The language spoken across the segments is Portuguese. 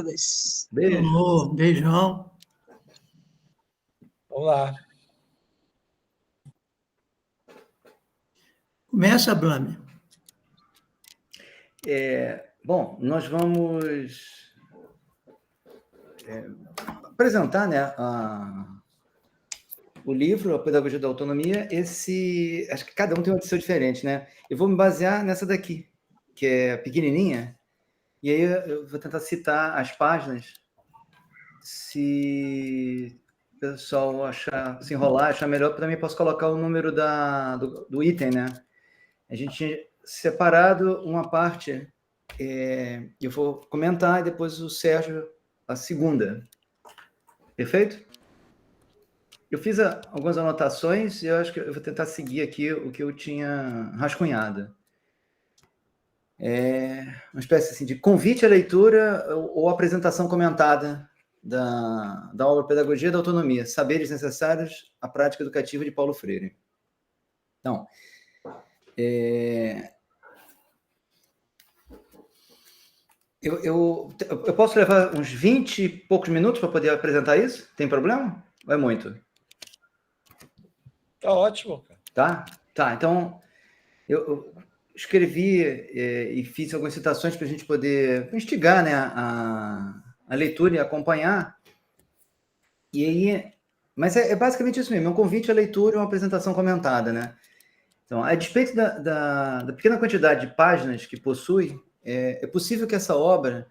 camaradas. Beijo. Alô, beijão. Vamos lá. Começa, Blame. Bom, nós vamos apresentar, né, o livro, A Pedagogia da Autonomia. Acho que cada um tem uma edição diferente, né? Eu vou me basear nessa daqui, que é pequenininha, e aí eu vou tentar citar as páginas. Se o pessoal se enrolar, achar melhor, eu também posso colocar o número do item, né? A gente tinha separado uma parte, eu vou comentar, e depois o Sérgio a segunda. Perfeito? Eu fiz algumas anotações e eu acho que eu vou tentar seguir aqui o que eu tinha rascunhado. Uma espécie assim, de convite à leitura ou apresentação comentada da obra Pedagogia da Autonomia, Saberes Necessários à Prática Educativa de Paulo Freire. Então, eu posso levar uns 20 e poucos minutos para poder apresentar isso? Tem problema? Ou é muito? Tá ótimo, cara. Tá. Então, eu escrevi e fiz algumas citações para a gente poder instigar, né, a leitura e acompanhar. E aí, mas é basicamente isso mesmo, é um convite à leitura e uma apresentação comentada, né? Então, a despeito da pequena quantidade de páginas que possui, é possível que essa obra,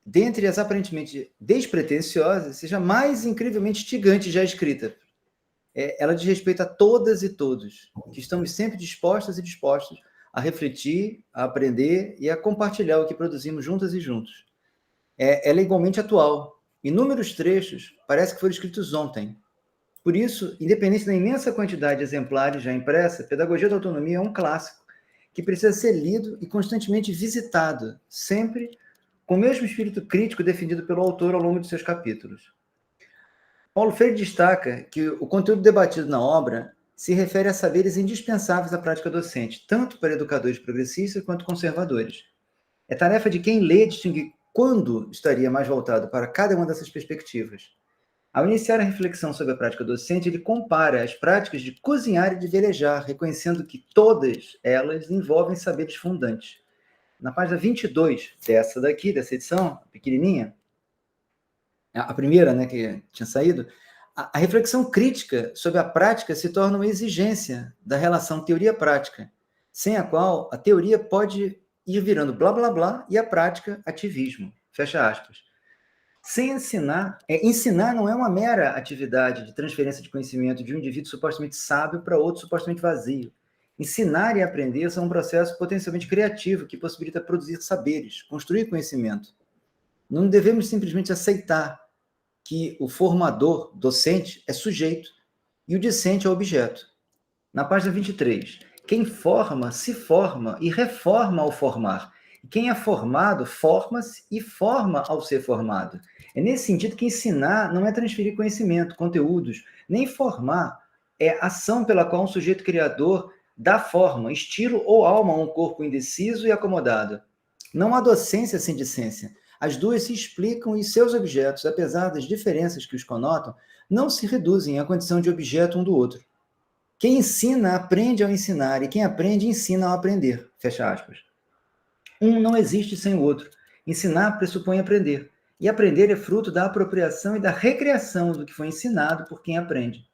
dentre as aparentemente despretensiosas, seja mais incrivelmente instigante já escrita. Ela diz respeito a todas e todos, que estamos sempre dispostas e dispostos a refletir, a aprender e a compartilhar o que produzimos juntas e juntos. Ela é igualmente atual. Inúmeros trechos parece que foram escritos ontem. Por isso, independente da imensa quantidade de exemplares já impressa, Pedagogia da Autonomia é um clássico que precisa ser lido e constantemente visitado, sempre com o mesmo espírito crítico defendido pelo autor ao longo de seus capítulos. Paulo Freire destaca que o conteúdo debatido na obra se refere a saberes indispensáveis à prática docente, tanto para educadores progressistas quanto conservadores. É tarefa de quem lê distinguir quando estaria mais voltado para cada uma dessas perspectivas. Ao iniciar a reflexão sobre a prática docente, ele compara as práticas de cozinhar e de velejar, reconhecendo que todas elas envolvem saberes fundantes. Na página 22 dessa edição, pequenininha, a primeira, né, que tinha saído, a reflexão crítica sobre a prática se torna uma exigência da relação teoria-prática, sem a qual a teoria pode ir virando blá, blá, blá, e a prática, ativismo. Fecha aspas. Sem ensinar não é uma mera atividade de transferência de conhecimento de um indivíduo supostamente sábio para outro supostamente vazio. Ensinar e aprender são um processo potencialmente criativo que possibilita produzir saberes, construir conhecimento. Não devemos simplesmente aceitar que o formador, docente, é sujeito e o discente é objeto. Na página 23, quem forma, se forma e reforma ao formar. Quem é formado, forma-se e forma ao ser formado. É nesse sentido que ensinar não é transferir conhecimento, conteúdos, nem formar é ação pela qual um sujeito criador dá forma, estilo ou alma a um corpo indeciso e acomodado. Não há docência sem discência. As duas se explicam e seus objetos, apesar das diferenças que os conotam, não se reduzem à condição de objeto um do outro. Quem ensina, aprende ao ensinar, e quem aprende, ensina ao aprender. Fecha aspas. Um não existe sem o outro. Ensinar pressupõe aprender. E aprender é fruto da apropriação e da recriação do que foi ensinado por quem aprende.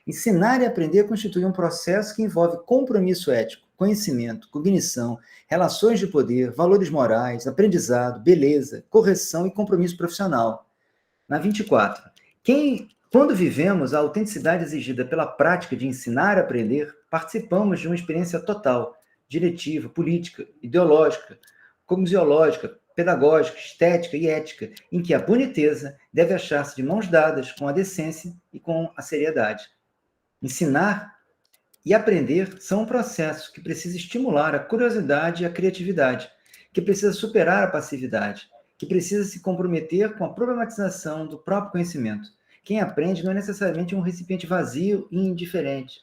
Ensinar e aprender constitui um processo que envolve compromisso ético, conhecimento, cognição, relações de poder, valores morais, aprendizado, beleza, correção e compromisso profissional. Na 24. Quando vivemos a autenticidade exigida pela prática de ensinar e aprender, participamos de uma experiência total, diretiva, política, ideológica, cogniziológica, pedagógica, estética e ética, em que a boniteza deve achar-se de mãos dadas com a decência e com a seriedade. Ensinar e aprender são um processo que precisa estimular a curiosidade e a criatividade, que precisa superar a passividade, que precisa se comprometer com a problematização do próprio conhecimento. Quem aprende não é necessariamente um recipiente vazio e indiferente.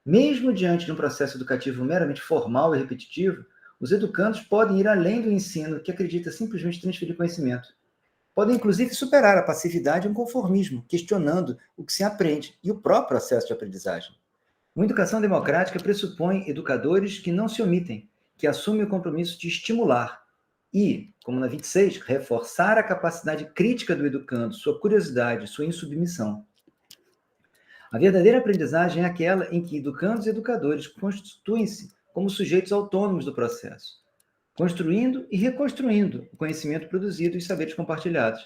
Mesmo diante de um processo educativo meramente formal e repetitivo, os educandos podem ir além do ensino que acredita simplesmente transferir conhecimento. podem inclusive superar a passividade e o conformismo, questionando o que se aprende e o próprio processo de aprendizagem. Uma educação democrática pressupõe educadores que não se omitem, que assumem o compromisso de estimular e, como na 26, reforçar a capacidade crítica do educando, sua curiosidade, sua insubmissão. A verdadeira aprendizagem é aquela em que educandos e educadores constituem-se como sujeitos autônomos do processo, construindo e reconstruindo o conhecimento produzido e os saberes compartilhados.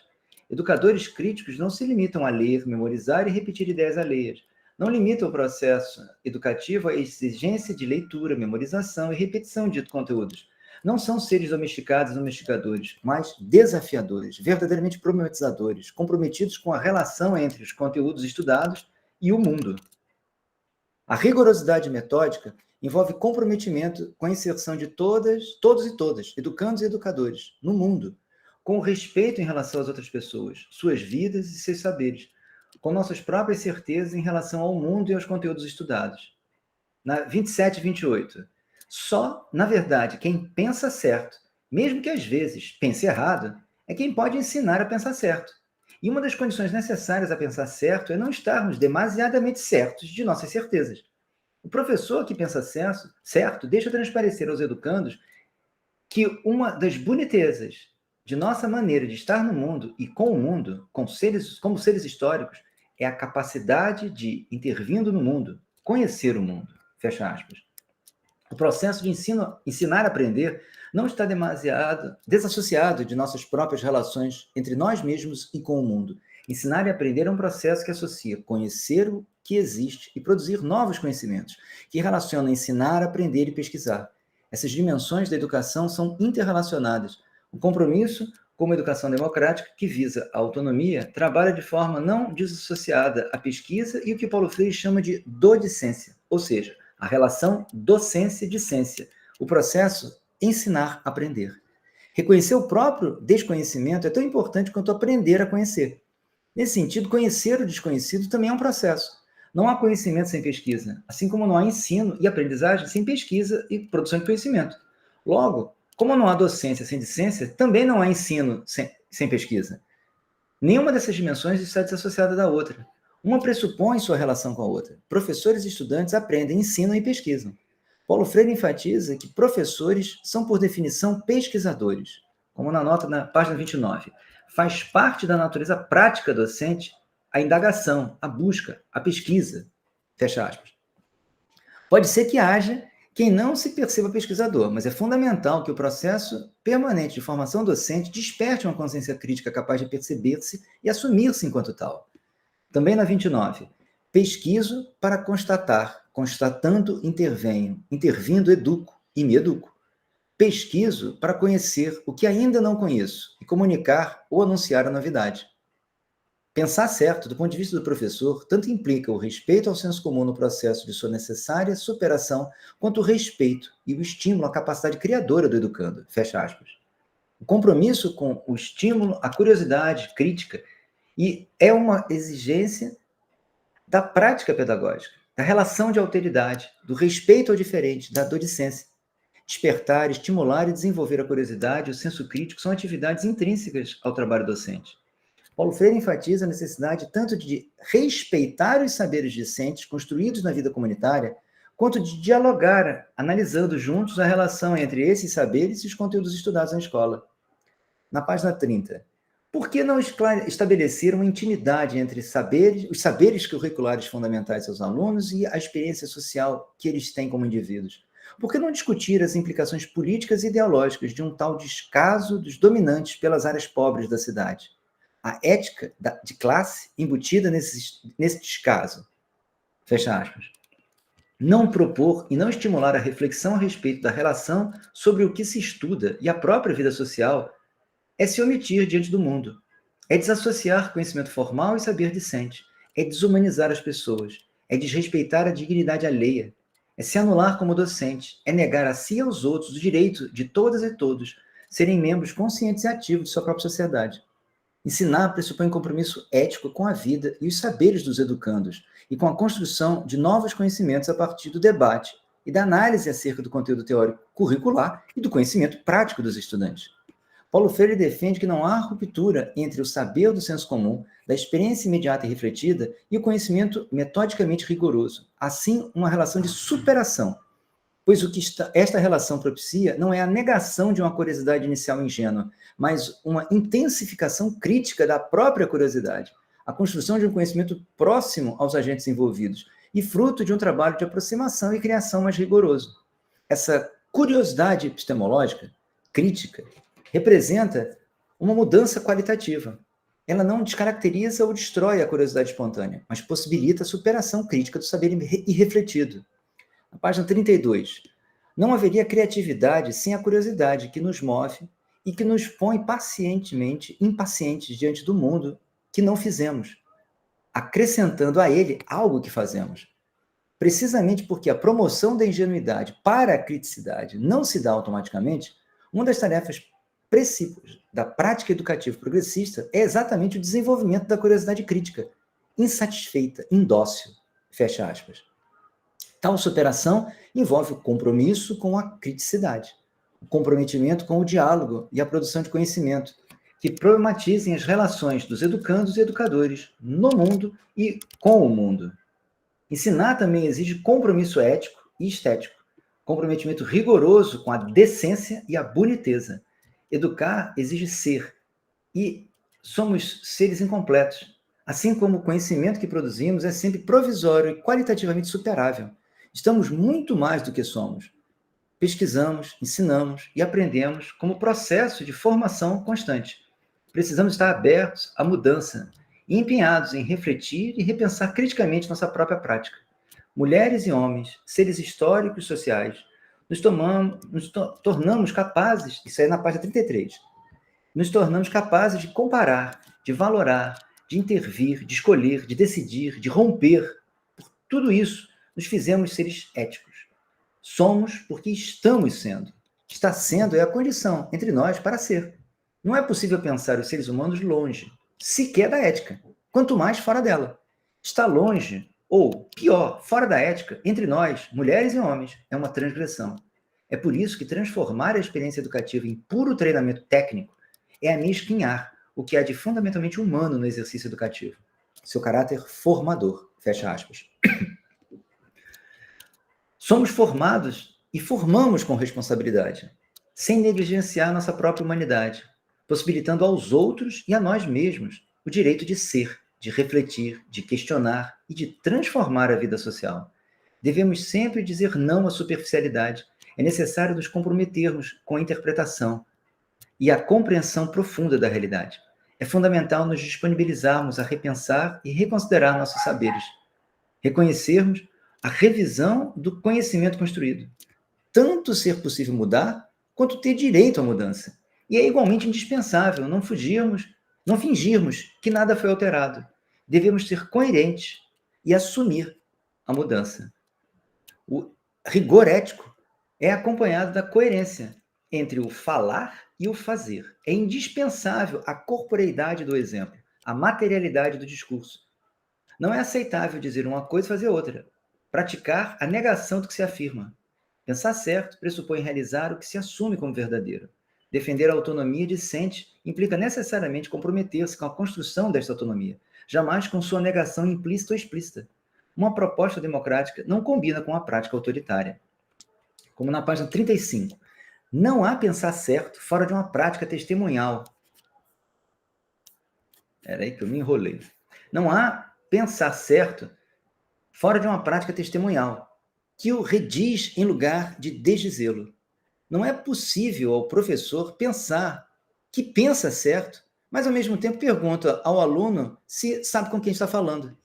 Educadores críticos não se limitam a ler, memorizar e repetir ideias alheias. Não limitam o processo educativo à exigência de leitura, memorização e repetição de conteúdos. Não são seres domesticados e domesticadores, mas desafiadores, verdadeiramente problematizadores, comprometidos com a relação entre os conteúdos estudados e o mundo. A rigorosidade metódica envolve comprometimento com a inserção de todos e todas, educandos e educadores, no mundo, com o respeito em relação às outras pessoas, suas vidas e seus saberes, com nossas próprias certezas em relação ao mundo e aos conteúdos estudados. Na 27 e 28, só, na verdade, quem pensa certo, mesmo que às vezes pense errado, é quem pode ensinar a pensar certo. E uma das condições necessárias a pensar certo é não estarmos demasiadamente certos de nossas certezas. O professor que pensa certo deixa transparecer aos educandos que uma das bonitezas de nossa maneira de estar no mundo e com o mundo, como seres históricos, é a capacidade de, intervindo no mundo, conhecer o mundo. Fecha aspas. O processo de ensinar a aprender não está desassociado de nossas próprias relações entre nós mesmos e com o mundo. Ensinar e aprender é um processo que associa conhecer o que existe e produzir novos conhecimentos, que relaciona ensinar, aprender e pesquisar. Essas dimensões da educação são interrelacionadas. O compromisso com uma educação democrática que visa a autonomia trabalha de forma não desassociada à pesquisa e o que Paulo Freire chama de docência, ou seja, a relação docência-discência, o processo ensinar-aprender. Reconhecer o próprio desconhecimento é tão importante quanto aprender a conhecer. Nesse sentido, conhecer o desconhecido também é um processo. Não há conhecimento sem pesquisa, assim como não há ensino e aprendizagem sem pesquisa e produção de conhecimento. Logo, como não há docência sem discência, também não há ensino sem pesquisa. Nenhuma dessas dimensões está desassociada da outra. Uma pressupõe sua relação com a outra. Professores e estudantes aprendem, ensinam e pesquisam. Paulo Freire enfatiza que professores são, por definição, pesquisadores, como na nota na página 29. Faz parte da natureza prática docente a indagação, a busca, a pesquisa. Fecha aspas. Pode ser que haja quem não se perceba pesquisador, mas é fundamental que o processo permanente de formação docente desperte uma consciência crítica capaz de perceber-se e assumir-se enquanto tal. Também na 29, pesquiso para constatar, constatando intervenho, intervindo educo e me educo. Pesquiso para conhecer o que ainda não conheço e comunicar ou anunciar a novidade. Pensar certo, do ponto de vista do professor, tanto implica o respeito ao senso comum no processo de sua necessária superação, quanto o respeito e o estímulo à capacidade criadora do educando. Fecha aspas. O compromisso com o estímulo à curiosidade crítica e é uma exigência da prática pedagógica, da relação de alteridade, do respeito ao diferente, da docência. Despertar, estimular e desenvolver a curiosidade e o senso crítico são atividades intrínsecas ao trabalho docente. Paulo Freire enfatiza a necessidade tanto de respeitar os saberes discentes construídos na vida comunitária, quanto de dialogar, analisando juntos a relação entre esses saberes e os conteúdos estudados na escola. Na página 30, por que não estabelecer uma intimidade entre os saberes curriculares fundamentais aos alunos e a experiência social que eles têm como indivíduos? Por que não discutir as implicações políticas e ideológicas de um tal descaso dos dominantes pelas áreas pobres da cidade? A ética de classe embutida nesse descaso. Fecha aspas. Não propor e não estimular a reflexão a respeito da relação sobre o que se estuda e a própria vida social é se omitir diante do mundo. É desassociar conhecimento formal e saber discente. É desumanizar as pessoas. É desrespeitar a dignidade alheia. É se anular como docente. É negar a si e aos outros o direito de todas e todos serem membros conscientes e ativos de sua própria sociedade. Ensinar pressupõe compromisso ético com a vida e os saberes dos educandos, e com a construção de novos conhecimentos a partir do debate e da análise acerca do conteúdo teórico curricular e do conhecimento prático dos estudantes. Paulo Freire defende que não há ruptura entre o saber do senso comum, da experiência imediata e refletida, e o conhecimento metodicamente rigoroso. Assim, uma relação de superação, pois o que esta relação propicia não é a negação de uma curiosidade inicial ingênua, mas uma intensificação crítica da própria curiosidade, a construção de um conhecimento próximo aos agentes envolvidos e fruto de um trabalho de aproximação e criação mais rigoroso. Essa curiosidade epistemológica, crítica, representa uma mudança qualitativa. Ela não descaracteriza ou destrói a curiosidade espontânea, mas possibilita a superação crítica do saber irrefletido. Na página 32, não haveria criatividade sem a curiosidade que nos move e que nos põe impacientes diante do mundo que não fizemos, acrescentando a ele algo que fazemos. Precisamente porque a promoção da ingenuidade para a criticidade não se dá automaticamente, uma das tarefas precípuas da prática educativa progressista é exatamente o desenvolvimento da curiosidade crítica, insatisfeita, indócil, fecha aspas. Tal superação envolve o compromisso com a criticidade, o comprometimento com o diálogo e a produção de conhecimento, que problematizem as relações dos educandos e educadores no mundo e com o mundo. Ensinar também exige compromisso ético e estético, comprometimento rigoroso com a decência e a boniteza. Educar exige ser, e somos seres incompletos, assim como o conhecimento que produzimos é sempre provisório e qualitativamente superável. Estamos muito mais do que somos. Pesquisamos, ensinamos e aprendemos como processo de formação constante. Precisamos estar abertos à mudança e empenhados em refletir e repensar criticamente nossa própria prática. Mulheres e homens, seres históricos e sociais, nos tornamos capazes, isso é na página 33, nos tornamos capazes de comparar, de valorar, de intervir, de escolher, de decidir, de romper. Por tudo isso, nos fizemos seres éticos. Somos porque estamos sendo. Estar sendo é a condição entre nós para ser. Não é possível pensar os seres humanos longe, sequer da ética, quanto mais fora dela. Estar longe, ou, pior, fora da ética, entre nós, mulheres e homens, é uma transgressão. É por isso que transformar a experiência educativa em puro treinamento técnico é amesquinhar o que há de fundamentalmente humano no exercício educativo. Seu caráter formador, fecha aspas. Somos formados e formamos com responsabilidade, sem negligenciar nossa própria humanidade, possibilitando aos outros e a nós mesmos o direito de ser, de refletir, de questionar e de transformar a vida social. Devemos sempre dizer não à superficialidade. É necessário nos comprometermos com a interpretação e a compreensão profunda da realidade. É fundamental nos disponibilizarmos a repensar e reconsiderar nossos saberes, reconhecermos a revisão do conhecimento construído. Tanto ser possível mudar, quanto ter direito à mudança. E é igualmente indispensável não fingirmos que nada foi alterado. Devemos ser coerentes e assumir a mudança. O rigor ético é acompanhado da coerência entre o falar e o fazer. É indispensável a corporeidade do exemplo, a materialidade do discurso. Não é aceitável dizer uma coisa e fazer outra. Praticar a negação do que se afirma. Pensar certo pressupõe realizar o que se assume como verdadeiro. Defender a autonomia discente implica necessariamente comprometer-se com a construção desta autonomia, jamais com sua negação implícita ou explícita. Uma proposta democrática não combina com a prática autoritária. Como na página 35. Não há pensar certo fora de uma prática testemunhal. Espera aí que eu me enrolei. Não há pensar certo fora de uma prática testemunhal, que o rediz em lugar de desdizê-lo. Não é possível ao professor pensar que pensa certo, mas ao mesmo tempo pergunta ao aluno se sabe com quem está falando.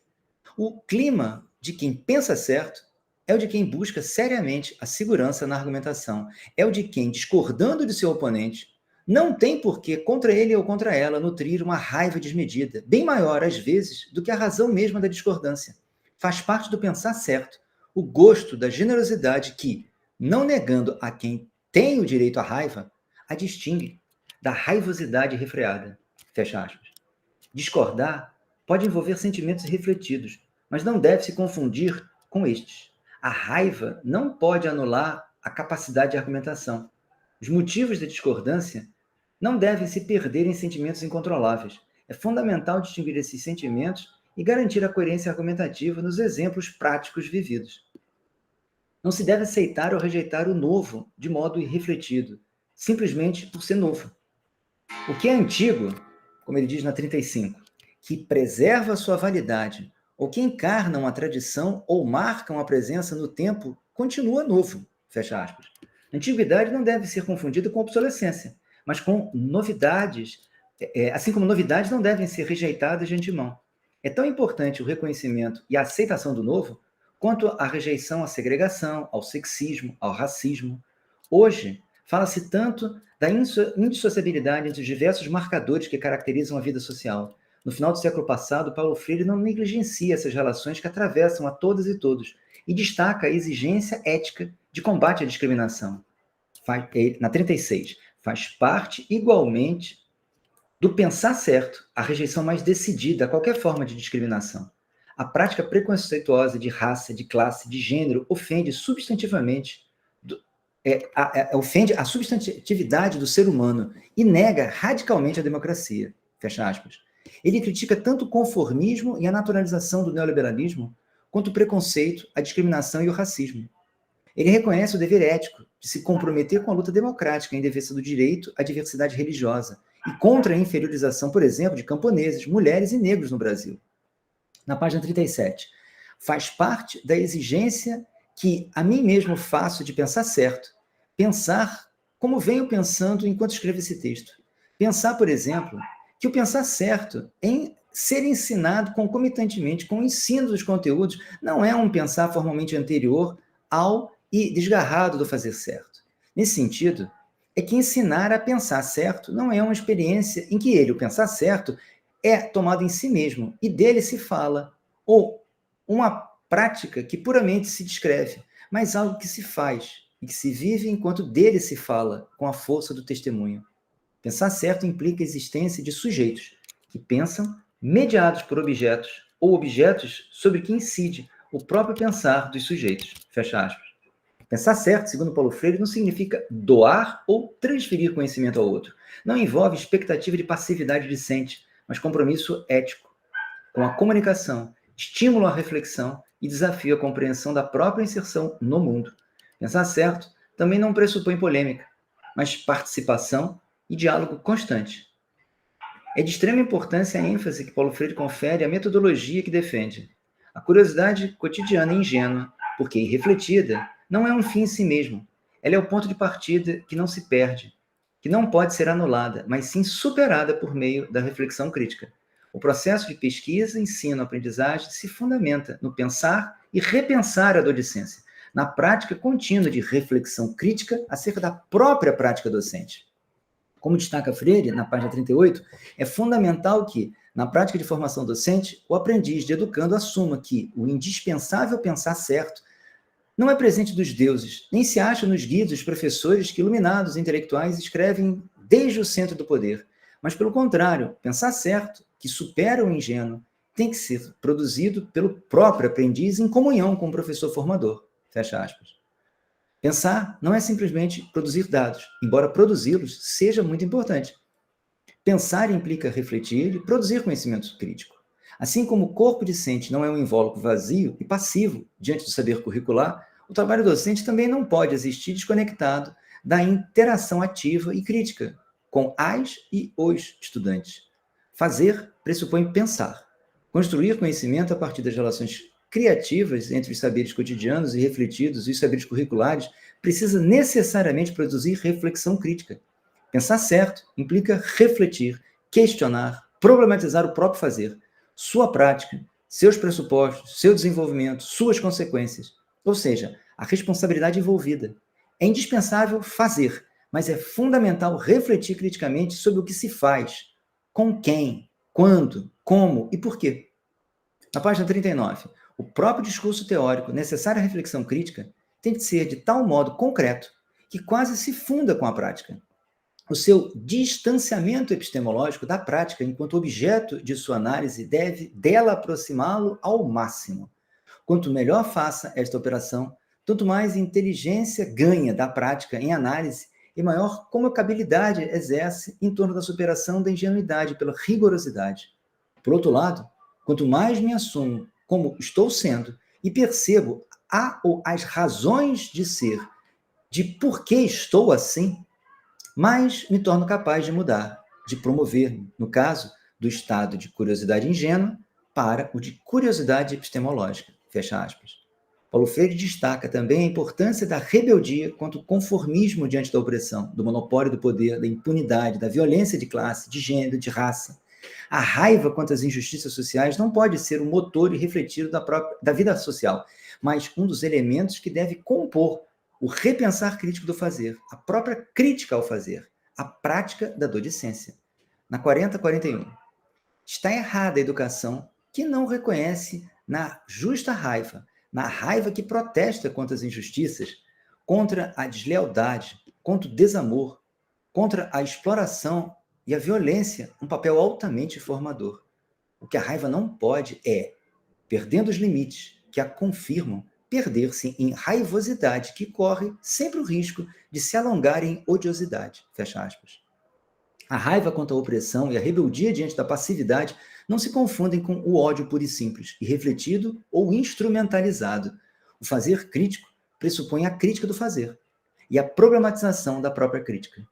O clima de quem pensa certo é o de quem busca seriamente a segurança na argumentação. É o de quem, discordando de seu oponente, não tem por que, contra ele ou contra ela, nutrir uma raiva desmedida, bem maior, às vezes, do que a razão mesma da discordância. Faz parte do pensar certo o gosto da generosidade que, não negando a quem tem o direito à raiva, a distingue da raivosidade refreada. Fecha aspas. Discordar pode envolver sentimentos refletidos, mas não deve se confundir com estes. A raiva não pode anular a capacidade de argumentação. Os motivos da discordância não devem se perder em sentimentos incontroláveis. É fundamental distinguir esses sentimentos e garantir a coerência argumentativa nos exemplos práticos vividos. Não se deve aceitar ou rejeitar o novo de modo irrefletido, simplesmente por ser novo. O que é antigo, como ele diz na 35, que preserva sua validade, ou que encarna uma tradição ou marca uma presença no tempo, continua novo, fecha aspas. Antiguidade não deve ser confundida com obsolescência, mas com novidades, assim como novidades não devem ser rejeitadas de antemão. É tão importante o reconhecimento e a aceitação do novo, quanto a rejeição à segregação, ao sexismo, ao racismo. Hoje, fala-se tanto da indissociabilidade entre os diversos marcadores que caracterizam a vida social. No final do século passado, Paulo Freire não negligencia essas relações que atravessam a todas e todos e destaca a exigência ética de combate à discriminação. Na 36, faz parte igualmente do pensar certo a rejeição mais decidida a qualquer forma de discriminação. A prática preconceituosa de raça, de classe, de gênero ofende substantivamente ofende a substantividade do ser humano e nega radicalmente a democracia. Fecha aspas. Ele critica tanto o conformismo e a naturalização do neoliberalismo, quanto o preconceito, a discriminação e o racismo. Ele reconhece o dever ético de se comprometer com a luta democrática em defesa do direito à diversidade religiosa e contra a inferiorização, por exemplo, de camponeses, mulheres e negros no Brasil. Na página 37, faz parte da exigência que a mim mesmo faço de pensar certo, pensar como venho pensando enquanto escrevo esse texto. Pensar, por exemplo, que o pensar certo em ser ensinado concomitantemente com o ensino dos conteúdos não é um pensar formalmente anterior ao e desgarrado do fazer certo. Nesse sentido, é que ensinar a pensar certo não é uma experiência em que ele, o pensar certo, é tomado em si mesmo e dele se fala, ou uma prática que puramente se descreve, mas algo que se faz e que se vive enquanto dele se fala, com a força do testemunho. Pensar certo implica a existência de sujeitos que pensam mediados por objetos, ou objetos sobre que incide o próprio pensar dos sujeitos. Fecha aspas. Pensar certo, segundo Paulo Freire, não significa doar ou transferir conhecimento ao outro. Não envolve expectativa de passividade discente, mas compromisso ético com a comunicação, estímulo à reflexão e desafio à compreensão da própria inserção no mundo. Pensar certo também não pressupõe polêmica, mas participação e diálogo constante. É de extrema importância a ênfase que Paulo Freire confere à metodologia que defende. A curiosidade cotidiana e ingênua, porque irrefletida, não é um fim em si mesmo. Ela é o ponto de partida que não se perde, que não pode ser anulada, mas sim superada por meio da reflexão crítica. O processo de pesquisa, ensino, aprendizagem se fundamenta no pensar e repensar a docência, na prática contínua de reflexão crítica acerca da própria prática docente. Como destaca Freire, na página 38, é fundamental que, na prática de formação docente, o aprendiz de educando assuma que o indispensável pensar certo não é presente dos deuses, nem se acha nos guias dos professores que, iluminados intelectuais, escrevem desde o centro do poder. Mas, pelo contrário, pensar certo, que supera o ingênuo, tem que ser produzido pelo próprio aprendiz em comunhão com o professor formador. Fecha aspas. Pensar não é simplesmente produzir dados, embora produzi-los seja muito importante. Pensar implica refletir e produzir conhecimento crítico. Assim como o corpo discente não é um invólucro vazio e passivo diante do saber curricular, o trabalho docente também não pode existir desconectado da interação ativa e crítica com as e os estudantes. Fazer pressupõe pensar. Construir conhecimento a partir das relações criativas entre os saberes cotidianos e refletidos e os saberes curriculares precisa necessariamente produzir reflexão crítica. Pensar certo implica refletir, questionar, problematizar o próprio fazer, sua prática, seus pressupostos, seu desenvolvimento, suas consequências, ou seja, a responsabilidade envolvida. É indispensável fazer, mas é fundamental refletir criticamente sobre o que se faz, com quem, quando, como e por quê. Na página 39, o próprio discurso teórico necessário à reflexão crítica tem que ser de tal modo concreto que quase se funda com a prática. O seu distanciamento epistemológico da prática enquanto objeto de sua análise deve dela aproximá-lo ao máximo. Quanto melhor faça esta operação, tanto mais inteligência ganha da prática em análise e maior comocabilidade exerce em torno da superação da ingenuidade pela rigorosidade. Por outro lado, quanto mais me assumo como estou sendo e percebo as razões de ser, de por que estou assim, mais me torno capaz de mudar, de promover-me, no caso, do estado de curiosidade ingênua para o de curiosidade epistemológica. Fecha aspas. Paulo Freire destaca também a importância da rebeldia contra o conformismo diante da opressão, do monopólio do poder, da impunidade, da violência de classe, de gênero, de raça. A raiva contra as injustiças sociais não pode ser um motor irrefletido da vida social, mas um dos elementos que deve compor o repensar crítico do fazer, a própria crítica ao fazer, a prática da docência. Na 4041, está errada a educação que não reconhece na justa raiva, na raiva que protesta contra as injustiças, contra a deslealdade, contra o desamor, contra a exploração e a violência, um papel altamente formador. O que a raiva não pode é, perdendo os limites que a confirmam, perder-se em raivosidade que corre sempre o risco de se alongar em odiosidade. Fecha aspas. A raiva contra a opressão e a rebeldia diante da passividade não se confundem com o ódio puro e simples, irrefletido ou instrumentalizado. O fazer crítico pressupõe a crítica do fazer e a problematização da própria crítica.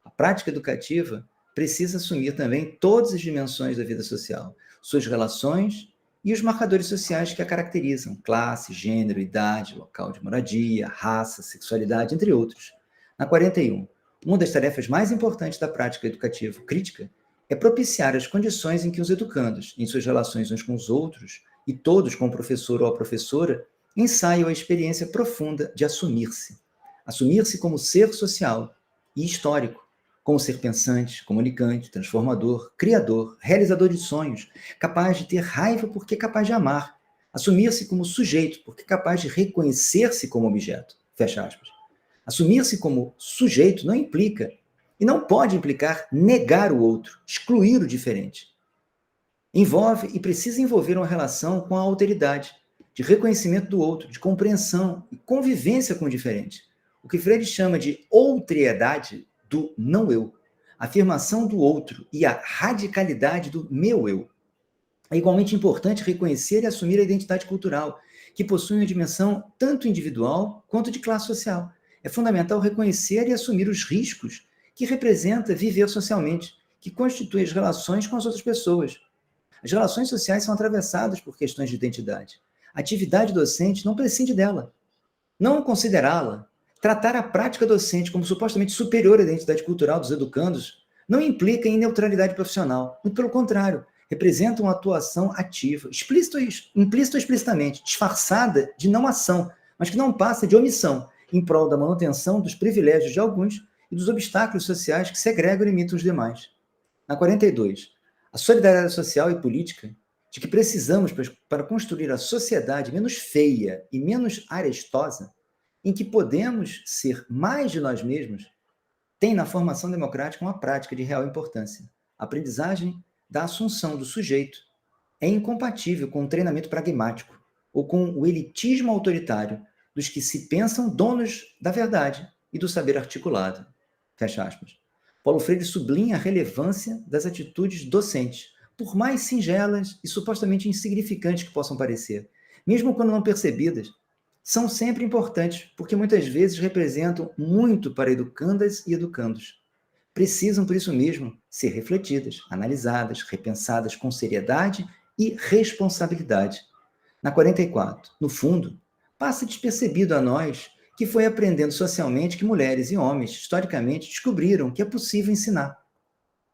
A prática educativa precisa assumir também todas as dimensões da vida social, suas relações e os marcadores sociais que a caracterizam, classe, gênero, idade, local de moradia, raça, sexualidade, entre outros. Na 41, uma das tarefas mais importantes da prática educativa crítica é propiciar as condições em que os educandos, em suas relações uns com os outros, e todos com o professor ou a professora, ensaiam a experiência profunda de assumir-se. Assumir-se como ser social e histórico, como ser pensante, comunicante, transformador, criador, realizador de sonhos, capaz de ter raiva porque é capaz de amar, assumir-se como sujeito porque é capaz de reconhecer-se como objeto. Fecha aspas. Assumir-se como sujeito não implica, e não pode implicar negar o outro, excluir o diferente. Envolve e precisa envolver uma relação com a alteridade, de reconhecimento do outro, de compreensão e convivência com o diferente. O que Freire chama de outriedade do não-eu, a afirmação do outro e a radicalidade do meu-eu. É igualmente importante reconhecer e assumir a identidade cultural, que possui uma dimensão tanto individual quanto de classe social. É fundamental reconhecer e assumir os riscos que representa viver socialmente, que constitui as relações com as outras pessoas. As relações sociais são atravessadas por questões de identidade. A atividade docente não prescinde dela. Não considerá-la, tratar a prática docente como supostamente superior à identidade cultural dos educandos, não implica em neutralidade profissional. Muito pelo contrário, representa uma atuação ativa, implícita ou explicitamente, disfarçada de não ação, mas que não passa de omissão, em prol da manutenção dos privilégios de alguns e dos obstáculos sociais que segregam e limitam os demais. Na 42, a solidariedade social e política de que precisamos para construir a sociedade menos feia e menos arestosa, em que podemos ser mais de nós mesmos, tem na formação democrática uma prática de real importância. A aprendizagem da assunção do sujeito é incompatível com o treinamento pragmático ou com o elitismo autoritário dos que se pensam donos da verdade e do saber articulado. Fecha aspas. Paulo Freire sublinha a relevância das atitudes docentes, por mais singelas e supostamente insignificantes que possam parecer, mesmo quando não percebidas, são sempre importantes, porque muitas vezes representam muito para educandas e educandos. Precisam, por isso mesmo, ser refletidas, analisadas, repensadas com seriedade e responsabilidade. Na 44, no fundo, passa despercebido a nós que foi aprendendo socialmente que mulheres e homens, historicamente, descobriram que é possível ensinar.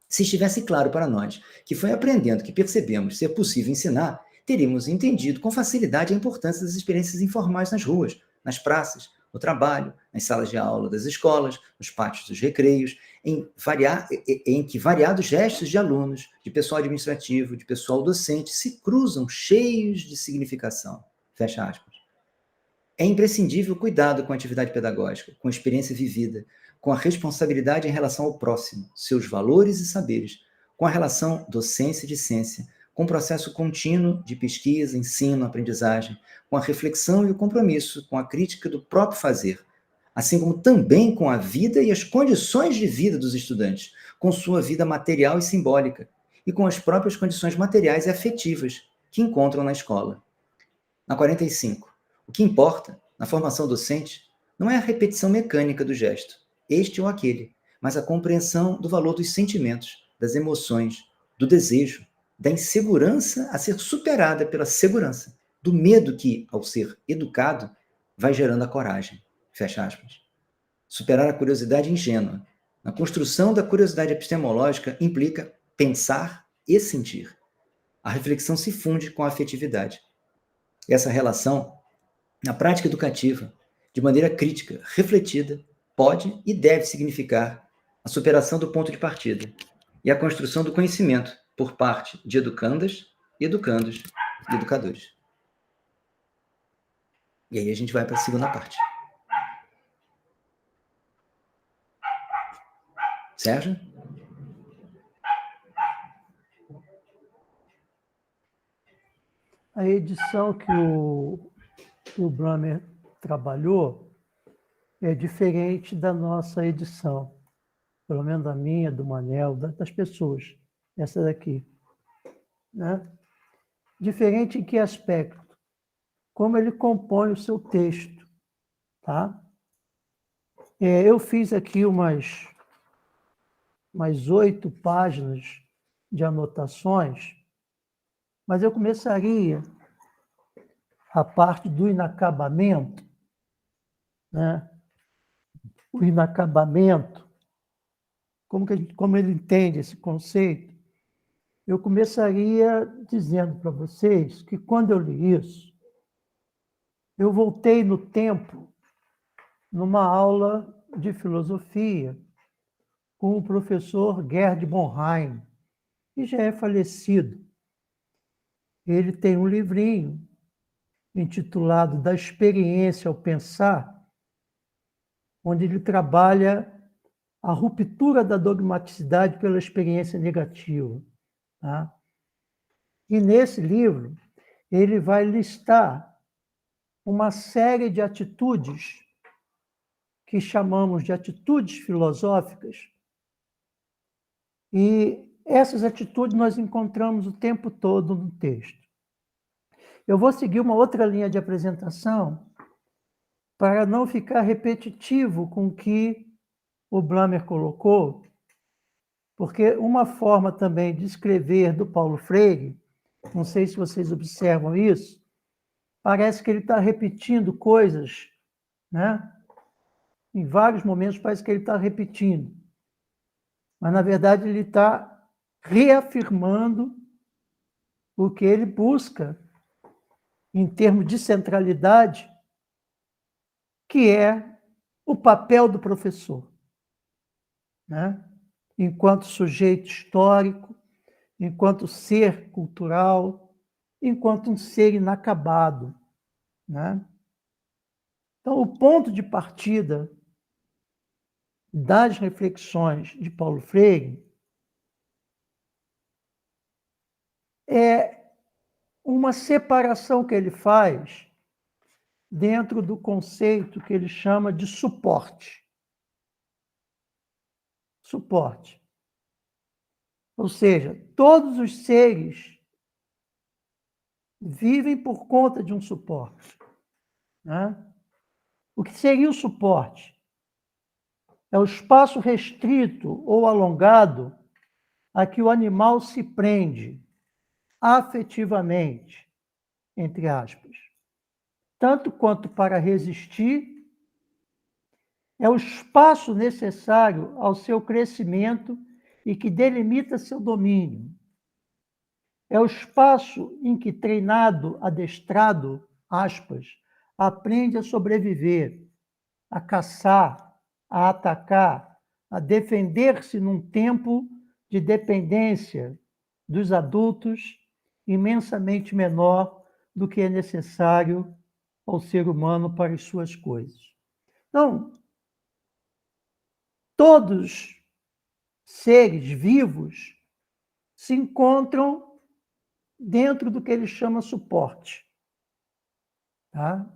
Se estivesse claro para nós que foi aprendendo que percebemos ser possível ensinar, teríamos entendido com facilidade a importância das experiências informais nas ruas, nas praças, no trabalho, nas salas de aula das escolas, nos pátios dos recreios, em que variados gestos de alunos, de pessoal administrativo, de pessoal docente se cruzam cheios de significação. Fecha aspas. É imprescindível o cuidado com a atividade pedagógica, com a experiência vivida, com a responsabilidade em relação ao próximo, seus valores e saberes, com a relação docência e discência, com o processo contínuo de pesquisa, ensino, aprendizagem, com a reflexão e o compromisso com a crítica do próprio fazer, assim como também com a vida e as condições de vida dos estudantes, com sua vida material e simbólica, e com as próprias condições materiais e afetivas que encontram na escola. Na 45, o que importa, na formação docente, não é a repetição mecânica do gesto, este ou aquele, mas a compreensão do valor dos sentimentos, das emoções, do desejo, da insegurança a ser superada pela segurança, do medo que, ao ser educado, vai gerando a coragem. Fecha aspas. Superar a curiosidade ingênua. Na construção da curiosidade epistemológica implica pensar e sentir. A reflexão se funde com a afetividade. Essa relação, na prática educativa, de maneira crítica, refletida, pode e deve significar a superação do ponto de partida e a construção do conhecimento por parte de educandas, educandos e educadores. E aí a gente vai para a segunda parte. Sérgio? A edição que o Blumer trabalhou é diferente da nossa edição, pelo menos da minha, do Manel, das pessoas, essa daqui. Né? Diferente em que aspecto? Como ele compõe o seu texto. Tá? Eu fiz aqui umas 8 páginas de anotações, mas eu começaria a parte do inacabamento, né? O inacabamento, como ele entende esse conceito, eu começaria dizendo para vocês que quando eu li isso, eu voltei no tempo numa aula de filosofia com o professor Gerd Bonheim, que já é falecido. Ele tem um livrinho intitulado Da Experiência ao Pensar, onde ele trabalha a ruptura da dogmaticidade pela experiência negativa. Tá? E nesse livro, ele vai listar uma série de atitudes que chamamos de atitudes filosóficas, e essas atitudes nós encontramos o tempo todo no texto. Eu vou seguir uma outra linha de apresentação para não ficar repetitivo com o que o Blumer colocou, porque uma forma também de escrever do Paulo Freire, não sei se vocês observam isso, parece que ele está repetindo coisas, né? Em vários momentos parece que ele está repetindo, mas na verdade ele está reafirmando o que ele busca em termos de centralidade, que é o papel do professor, né? Enquanto sujeito histórico, enquanto ser cultural, enquanto um ser inacabado, né? Então, o ponto de partida das reflexões de Paulo Freire é uma separação que ele faz dentro do conceito que ele chama de suporte. Suporte. Ou seja, todos os seres vivem por conta de um suporte, né? O que seria o suporte? É o espaço restrito ou alongado a que o animal se prende afetivamente, entre aspas, tanto quanto para resistir, é o espaço necessário ao seu crescimento e que delimita seu domínio. É o espaço em que, treinado, adestrado, aspas, aprende a sobreviver, a caçar, a atacar, a defender-se num tempo de dependência dos adultos imensamente menor do que é necessário ao ser humano para as suas coisas. Então, todos seres vivos se encontram dentro do que ele chama suporte. Tá?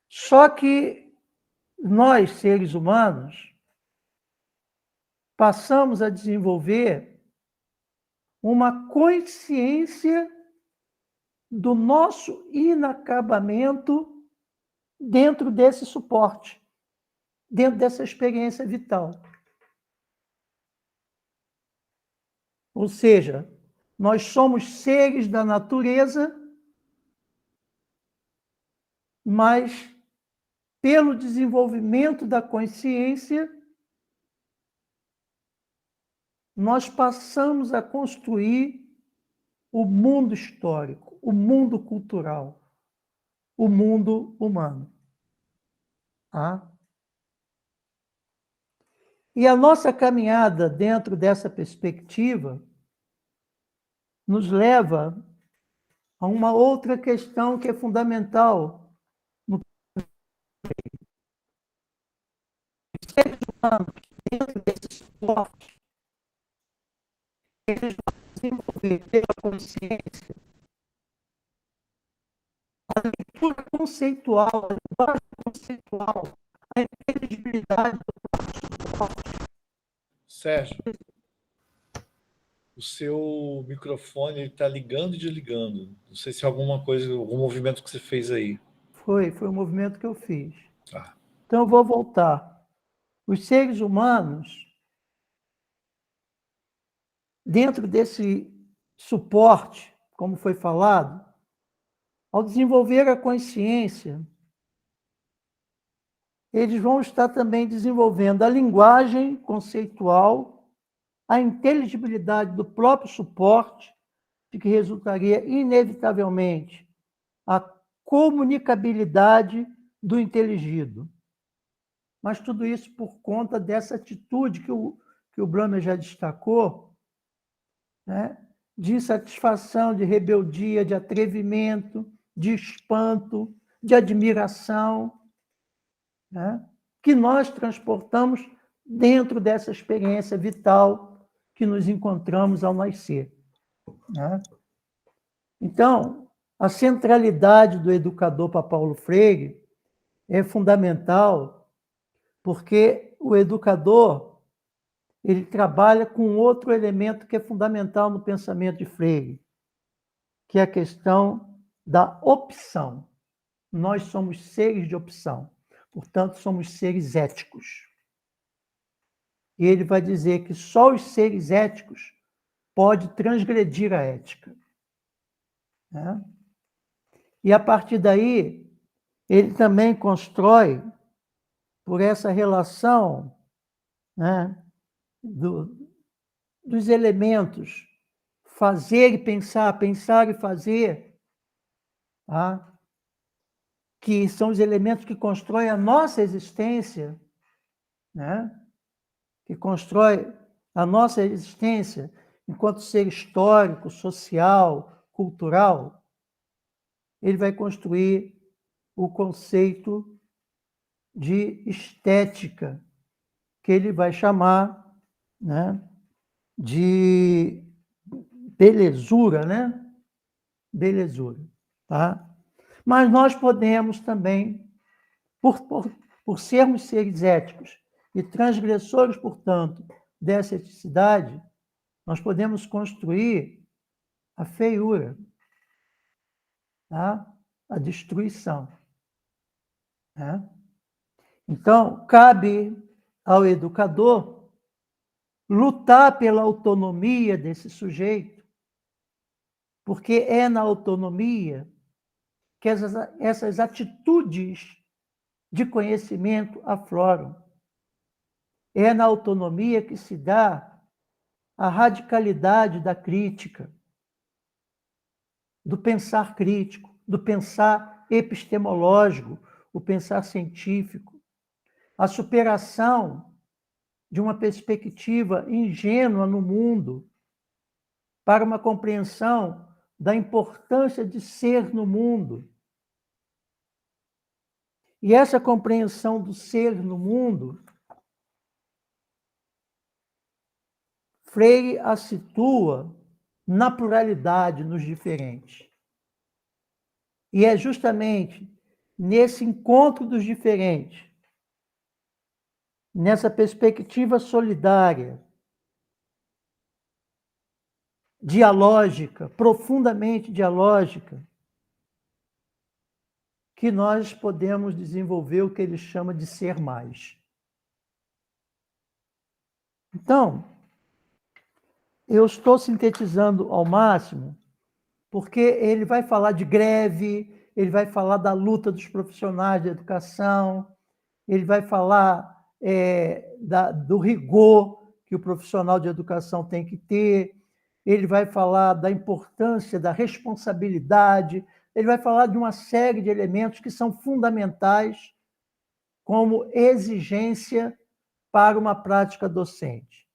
Só que nós, seres humanos, passamos a desenvolver uma consciência do nosso inacabamento dentro desse suporte, dentro dessa experiência vital. Ou seja, nós somos seres da natureza, mas pelo desenvolvimento da consciência, nós passamos a construir o mundo histórico, o mundo cultural, o mundo humano. Tá? E a nossa caminhada dentro dessa perspectiva nos leva a uma outra questão que é fundamental no seres humanos, dentro desse suporte, eles vão desenvolver pela consciência a leitura conceitual, a linguagem conceitual, a inteligibilidade do suporte. Sérgio, o seu microfone está ligando e desligando. Não sei se é alguma coisa, algum movimento que você fez aí. Foi o movimento que eu fiz. Tá. Então, eu vou voltar. Os seres humanos, dentro desse suporte, como foi falado, ao desenvolver a consciência, eles vão estar também desenvolvendo a linguagem conceitual, a inteligibilidade do próprio suporte, de que resultaria inevitavelmente a comunicabilidade do inteligido. Mas tudo isso por conta dessa atitude que o Brahma já destacou, né? De insatisfação, de rebeldia, de atrevimento, de espanto, de admiração, né? Que nós transportamos dentro dessa experiência vital que nos encontramos ao nascer. Né? Então, a centralidade do educador para Paulo Freire é fundamental, porque o educador ele trabalha com outro elemento que é fundamental no pensamento de Freire, que é a questão da opção. Nós somos seres de opção, portanto, somos seres éticos. E ele vai dizer que só os seres éticos podem transgredir a ética. Né? E a partir daí, ele também constrói, por essa relação, né, dos elementos fazer e pensar, pensar e fazer, tá? Que são os elementos que constroem a nossa existência, né? Que constrói a nossa existência enquanto ser histórico, social, cultural. Ele vai construir o conceito de estética, que ele vai chamar, né, de belezura, né? Belezura, tá? Mas nós podemos também, por sermos seres éticos e transgressores, portanto, dessa eticidade, nós podemos construir a feiura, tá? A destruição. Né? Então, cabe ao educador lutar pela autonomia desse sujeito, porque é na autonomia que essas atitudes de conhecimento afloram. É na autonomia que se dá a radicalidade da crítica, do pensar crítico, do pensar epistemológico, o pensar científico, a superação de uma perspectiva ingênua no mundo para uma compreensão da importância de ser no mundo. E essa compreensão do ser no mundo, Freire a situa na pluralidade, nos diferentes. E é justamente nesse encontro dos diferentes nessa perspectiva solidária, dialógica, profundamente dialógica, que nós podemos desenvolver o que ele chama de ser mais. Então, eu estou sintetizando ao máximo, porque ele vai falar de greve, ele vai falar da luta dos profissionais de educação, ele vai falar do rigor que o profissional de educação tem que ter, ele vai falar da importância da responsabilidade, ele vai falar de uma série de elementos que são fundamentais como exigência para uma prática docente.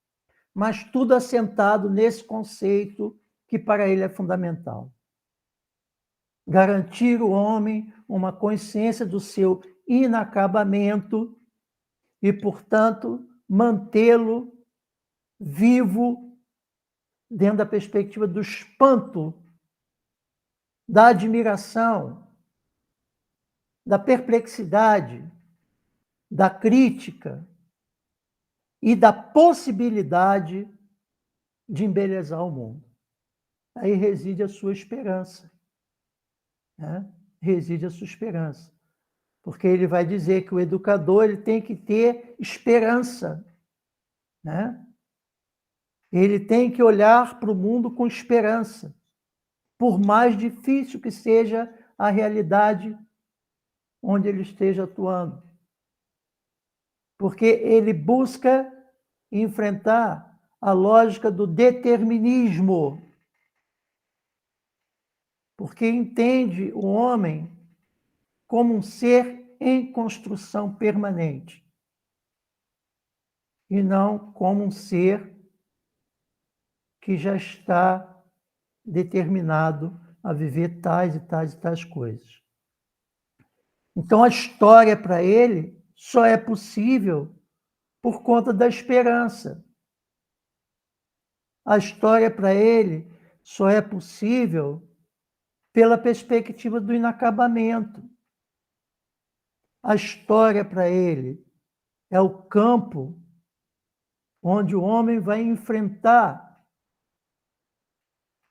Mas tudo assentado nesse conceito que para ele é fundamental. Garantir ao homem uma consciência do seu inacabamento e, portanto, mantê-lo vivo dentro da perspectiva do espanto, da admiração, da perplexidade, da crítica e da possibilidade de embelezar o mundo. Aí reside a sua esperança. Né? Reside a sua esperança. Porque ele vai dizer que o educador ele tem que ter esperança. Né? Ele tem que olhar para o mundo com esperança, por mais difícil que seja a realidade onde ele esteja atuando. Porque ele busca enfrentar a lógica do determinismo, porque entende o homem como um ser em construção permanente e não como um ser que já está determinado a viver tais e tais e tais coisas. Então, a história para ele só é possível por conta da esperança. A história para ele só é possível pela perspectiva do inacabamento. A história para ele é o campo onde o homem vai enfrentar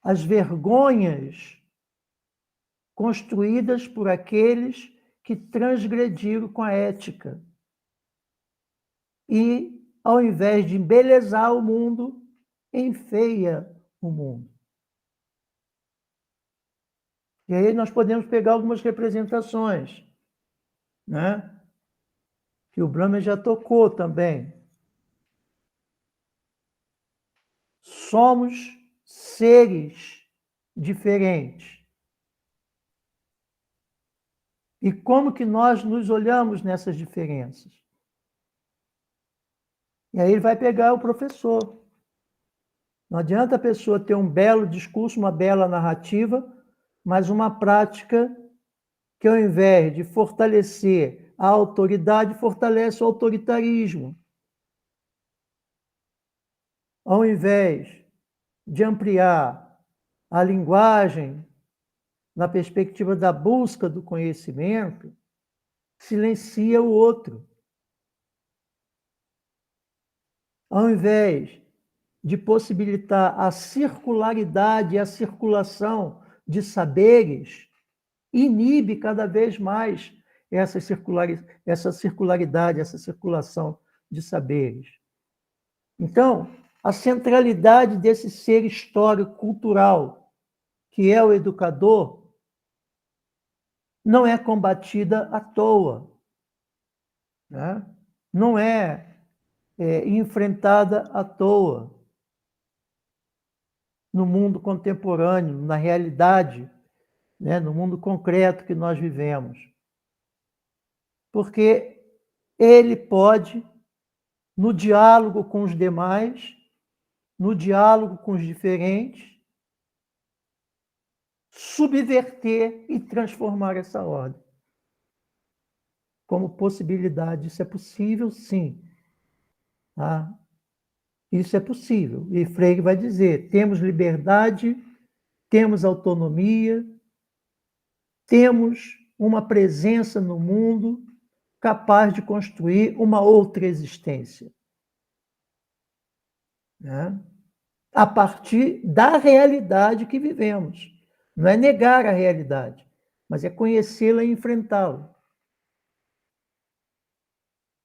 as vergonhas construídas por aqueles que transgrediram com a ética. E, ao invés de embelezar o mundo, enfeia o mundo. E aí nós podemos pegar algumas representações, né? Que o Brahma já tocou também. Somos seres diferentes. E como que nós nos olhamos nessas diferenças? E aí ele vai pegar o professor. Não adianta a pessoa ter um belo discurso, uma bela narrativa, mas uma prática que, ao invés de fortalecer a autoridade, fortalece o autoritarismo. Ao invés de ampliar a linguagem na perspectiva da busca do conhecimento, silencia o outro. Ao invés de possibilitar a circularidade e a circulação de saberes, inibe cada vez mais essa circularidade, essa circulação de saberes. Então, a centralidade desse ser histórico-cultural, que é o educador, não é combatida à toa, né? Não é enfrentada à toa no mundo contemporâneo, na realidade, né? No mundo concreto que nós vivemos. Porque ele pode, no diálogo com os demais, no diálogo com os diferentes, subverter e transformar essa ordem. Como possibilidade, isso é possível, sim. Tá? Isso é possível. E Freire vai dizer, temos liberdade, temos autonomia, temos uma presença no mundo capaz de construir uma outra existência, né? A partir da realidade que vivemos. Não é negar a realidade, mas é conhecê-la e enfrentá-la,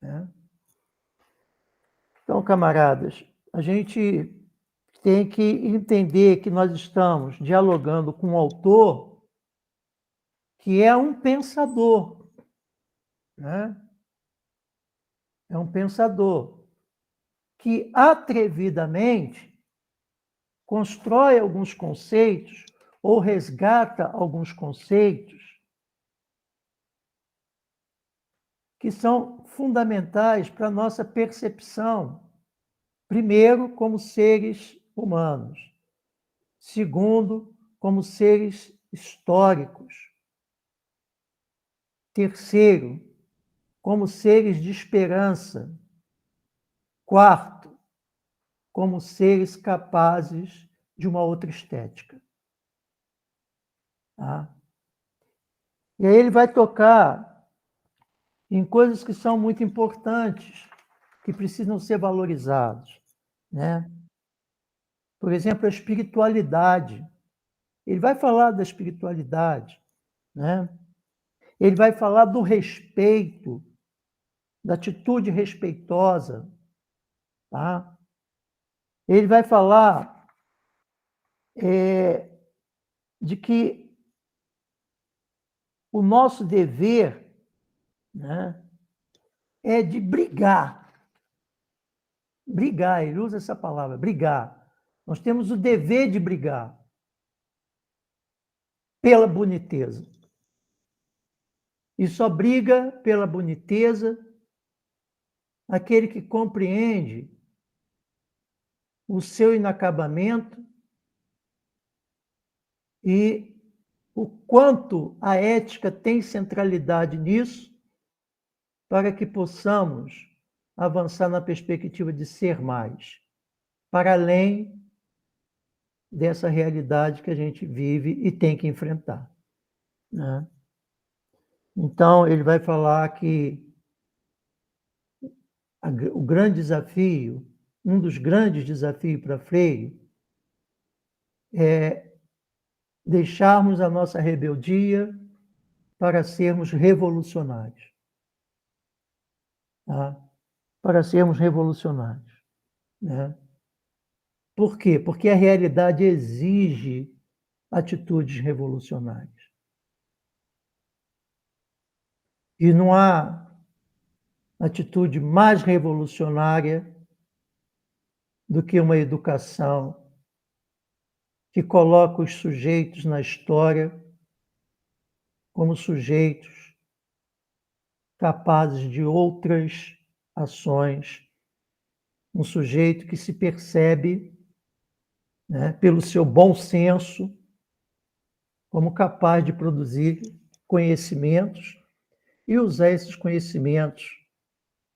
né? Então, camaradas, a gente tem que entender que nós estamos dialogando com um autor que é um pensador, né? É um pensador que atrevidamente constrói alguns conceitos ou resgata alguns conceitos que são fundamentais para a nossa percepção, primeiro, como seres humanos, segundo, como seres históricos, terceiro, como seres de esperança, quarto, como seres capazes de uma outra estética. Tá? E aí ele vai tocar em coisas que são muito importantes, que precisam ser valorizados, né? Por exemplo, a espiritualidade. Ele vai falar da espiritualidade, né? Ele vai falar do respeito, da atitude respeitosa, tá? Ele vai falar de que o nosso dever, né, é de brigar. Brigar, ele usa essa palavra, brigar. Nós temos o dever de brigar pela boniteza. E só briga pela boniteza aquele que compreende o seu inacabamento e o quanto a ética tem centralidade nisso, para que possamos avançar na perspectiva de ser mais, para além dessa realidade que a gente vive e tem que enfrentar, né? Então, ele vai falar que o grande desafio, um dos grandes desafios para Freire, é deixarmos a nossa rebeldia para sermos revolucionários. Tá? Para sermos revolucionários, né? Por quê? Porque a realidade exige atitudes revolucionárias. E não há atitude mais revolucionária do que uma educação que coloca os sujeitos na história como sujeitos capazes de outras ações, um sujeito que se percebe, né, pelo seu bom senso, como capaz de produzir conhecimentos e usar esses conhecimentos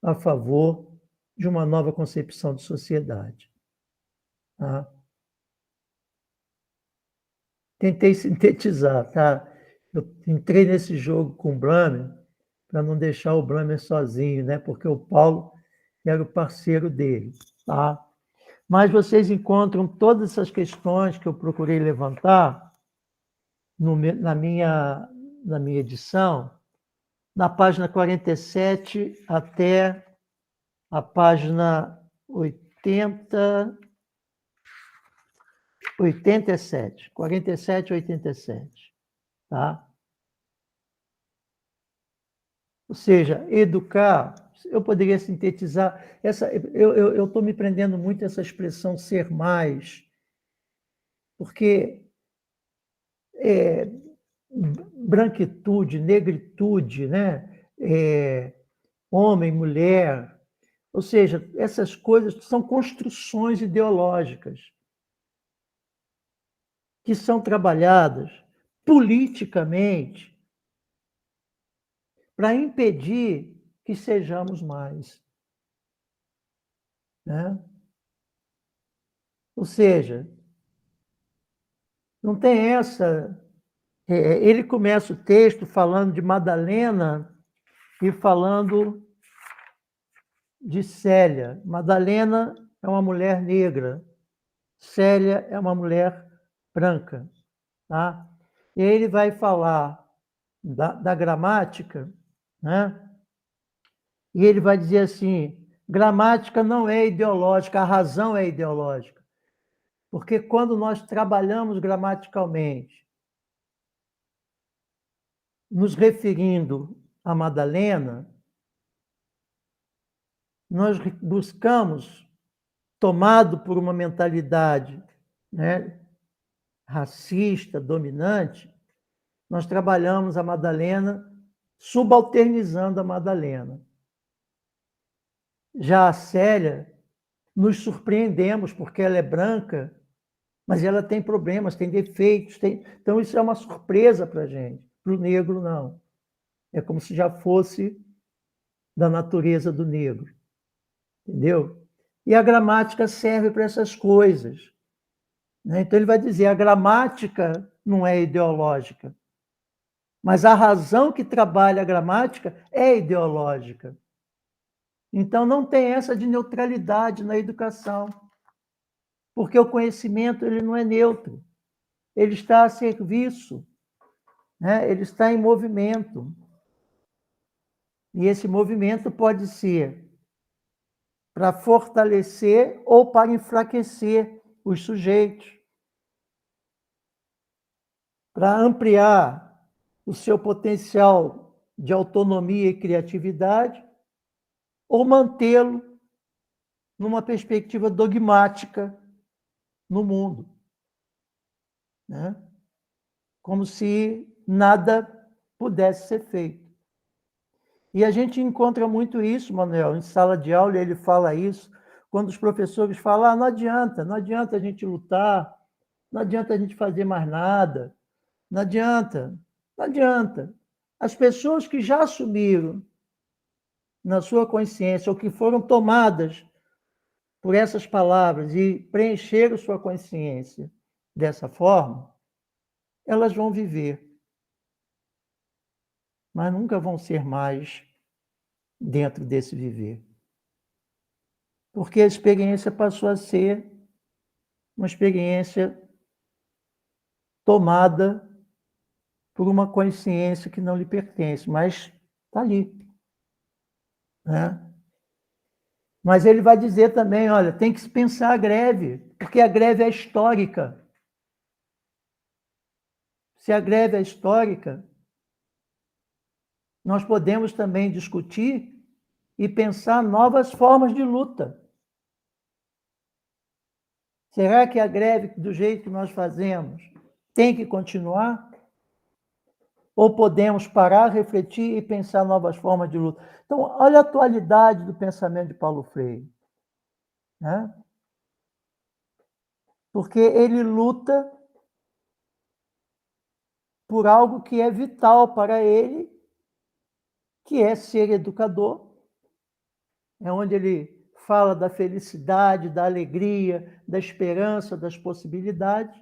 a favor de uma nova concepção de sociedade. Tá? Tentei sintetizar, tá? Eu entrei nesse jogo com o Brammer para não deixar o Brammer sozinho, né? Porque o Paulo era o parceiro dele, tá? Mas vocês encontram todas essas questões que eu procurei levantar na minha edição, na página 47 até a página 87, 47 e 87, tá? Ou seja, educar, eu poderia sintetizar, eu estou me prendendo muito a essa expressão ser mais, porque branquitude, negritude, né? Homem, mulher, ou seja, essas coisas são construções ideológicas que são trabalhadas politicamente para impedir que sejamos mais, né? Ou seja, não tem essa. Ele começa o texto falando de Madalena e falando de Célia. Madalena é uma mulher negra, Célia é uma mulher branca. Tá? E aí ele vai falar da gramática, né? E ele vai dizer assim, gramática não é ideológica, a razão é ideológica. Porque quando nós trabalhamos gramaticalmente, nos referindo a Madalena, nós buscamos, tomado por uma mentalidade, né, racista, dominante, nós trabalhamos a Madalena subalternizando a Madalena. Já a Célia, nos surpreendemos porque ela é branca, mas ela tem problemas, tem defeitos. Então, isso é uma surpresa para a gente. Para o negro, não. É como se já fosse da natureza do negro. Entendeu? E a gramática serve para essas coisas. Né? Então, ele vai dizer, a gramática não é ideológica, mas a razão que trabalha a gramática é ideológica. Então, não tem essa de neutralidade na educação, porque o conhecimento ele não é neutro, ele está a serviço, né? Ele está em movimento. E esse movimento pode ser para fortalecer ou para enfraquecer os sujeitos, para ampliar o seu potencial de autonomia e criatividade, ou mantê-lo numa perspectiva dogmática no mundo, né? Como se nada pudesse ser feito. E a gente encontra muito isso, Manuel, em sala de aula, ele fala isso, quando os professores falam, não adianta a gente lutar, não adianta a gente fazer mais nada, não adianta. As pessoas que já assumiram na sua consciência, ou que foram tomadas por essas palavras e preencheram sua consciência dessa forma, elas vão viver, mas nunca vão ser mais dentro desse viver. Porque a experiência passou a ser uma experiência tomada por uma consciência que não lhe pertence, mas está ali. Né? Mas ele vai dizer também, olha, tem que se pensar a greve, porque a greve é histórica. Se a greve é histórica, nós podemos também discutir e pensar novas formas de luta. Será que a greve, do jeito que nós fazemos, tem que continuar? Ou podemos parar, refletir e pensar novas formas de luta? Então, olha a atualidade do pensamento de Paulo Freire. Né? Porque ele luta por algo que é vital para ele, que é ser educador. É onde ele fala da felicidade, da alegria, da esperança, das possibilidades.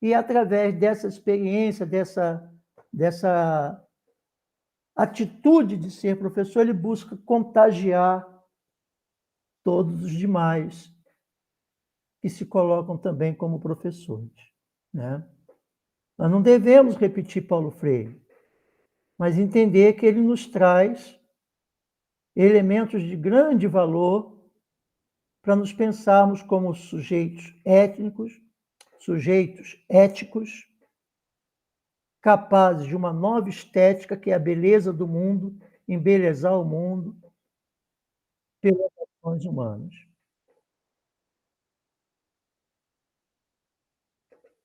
E através dessa experiência, dessa atitude de ser professor, ele busca contagiar todos os demais que se colocam também como professores. Né? Nós não devemos repetir Paulo Freire, mas entender que ele nos traz elementos de grande valor para nos pensarmos como sujeitos éticos, capazes de uma nova estética, que é a beleza do mundo, embelezar o mundo pelas ações humanas.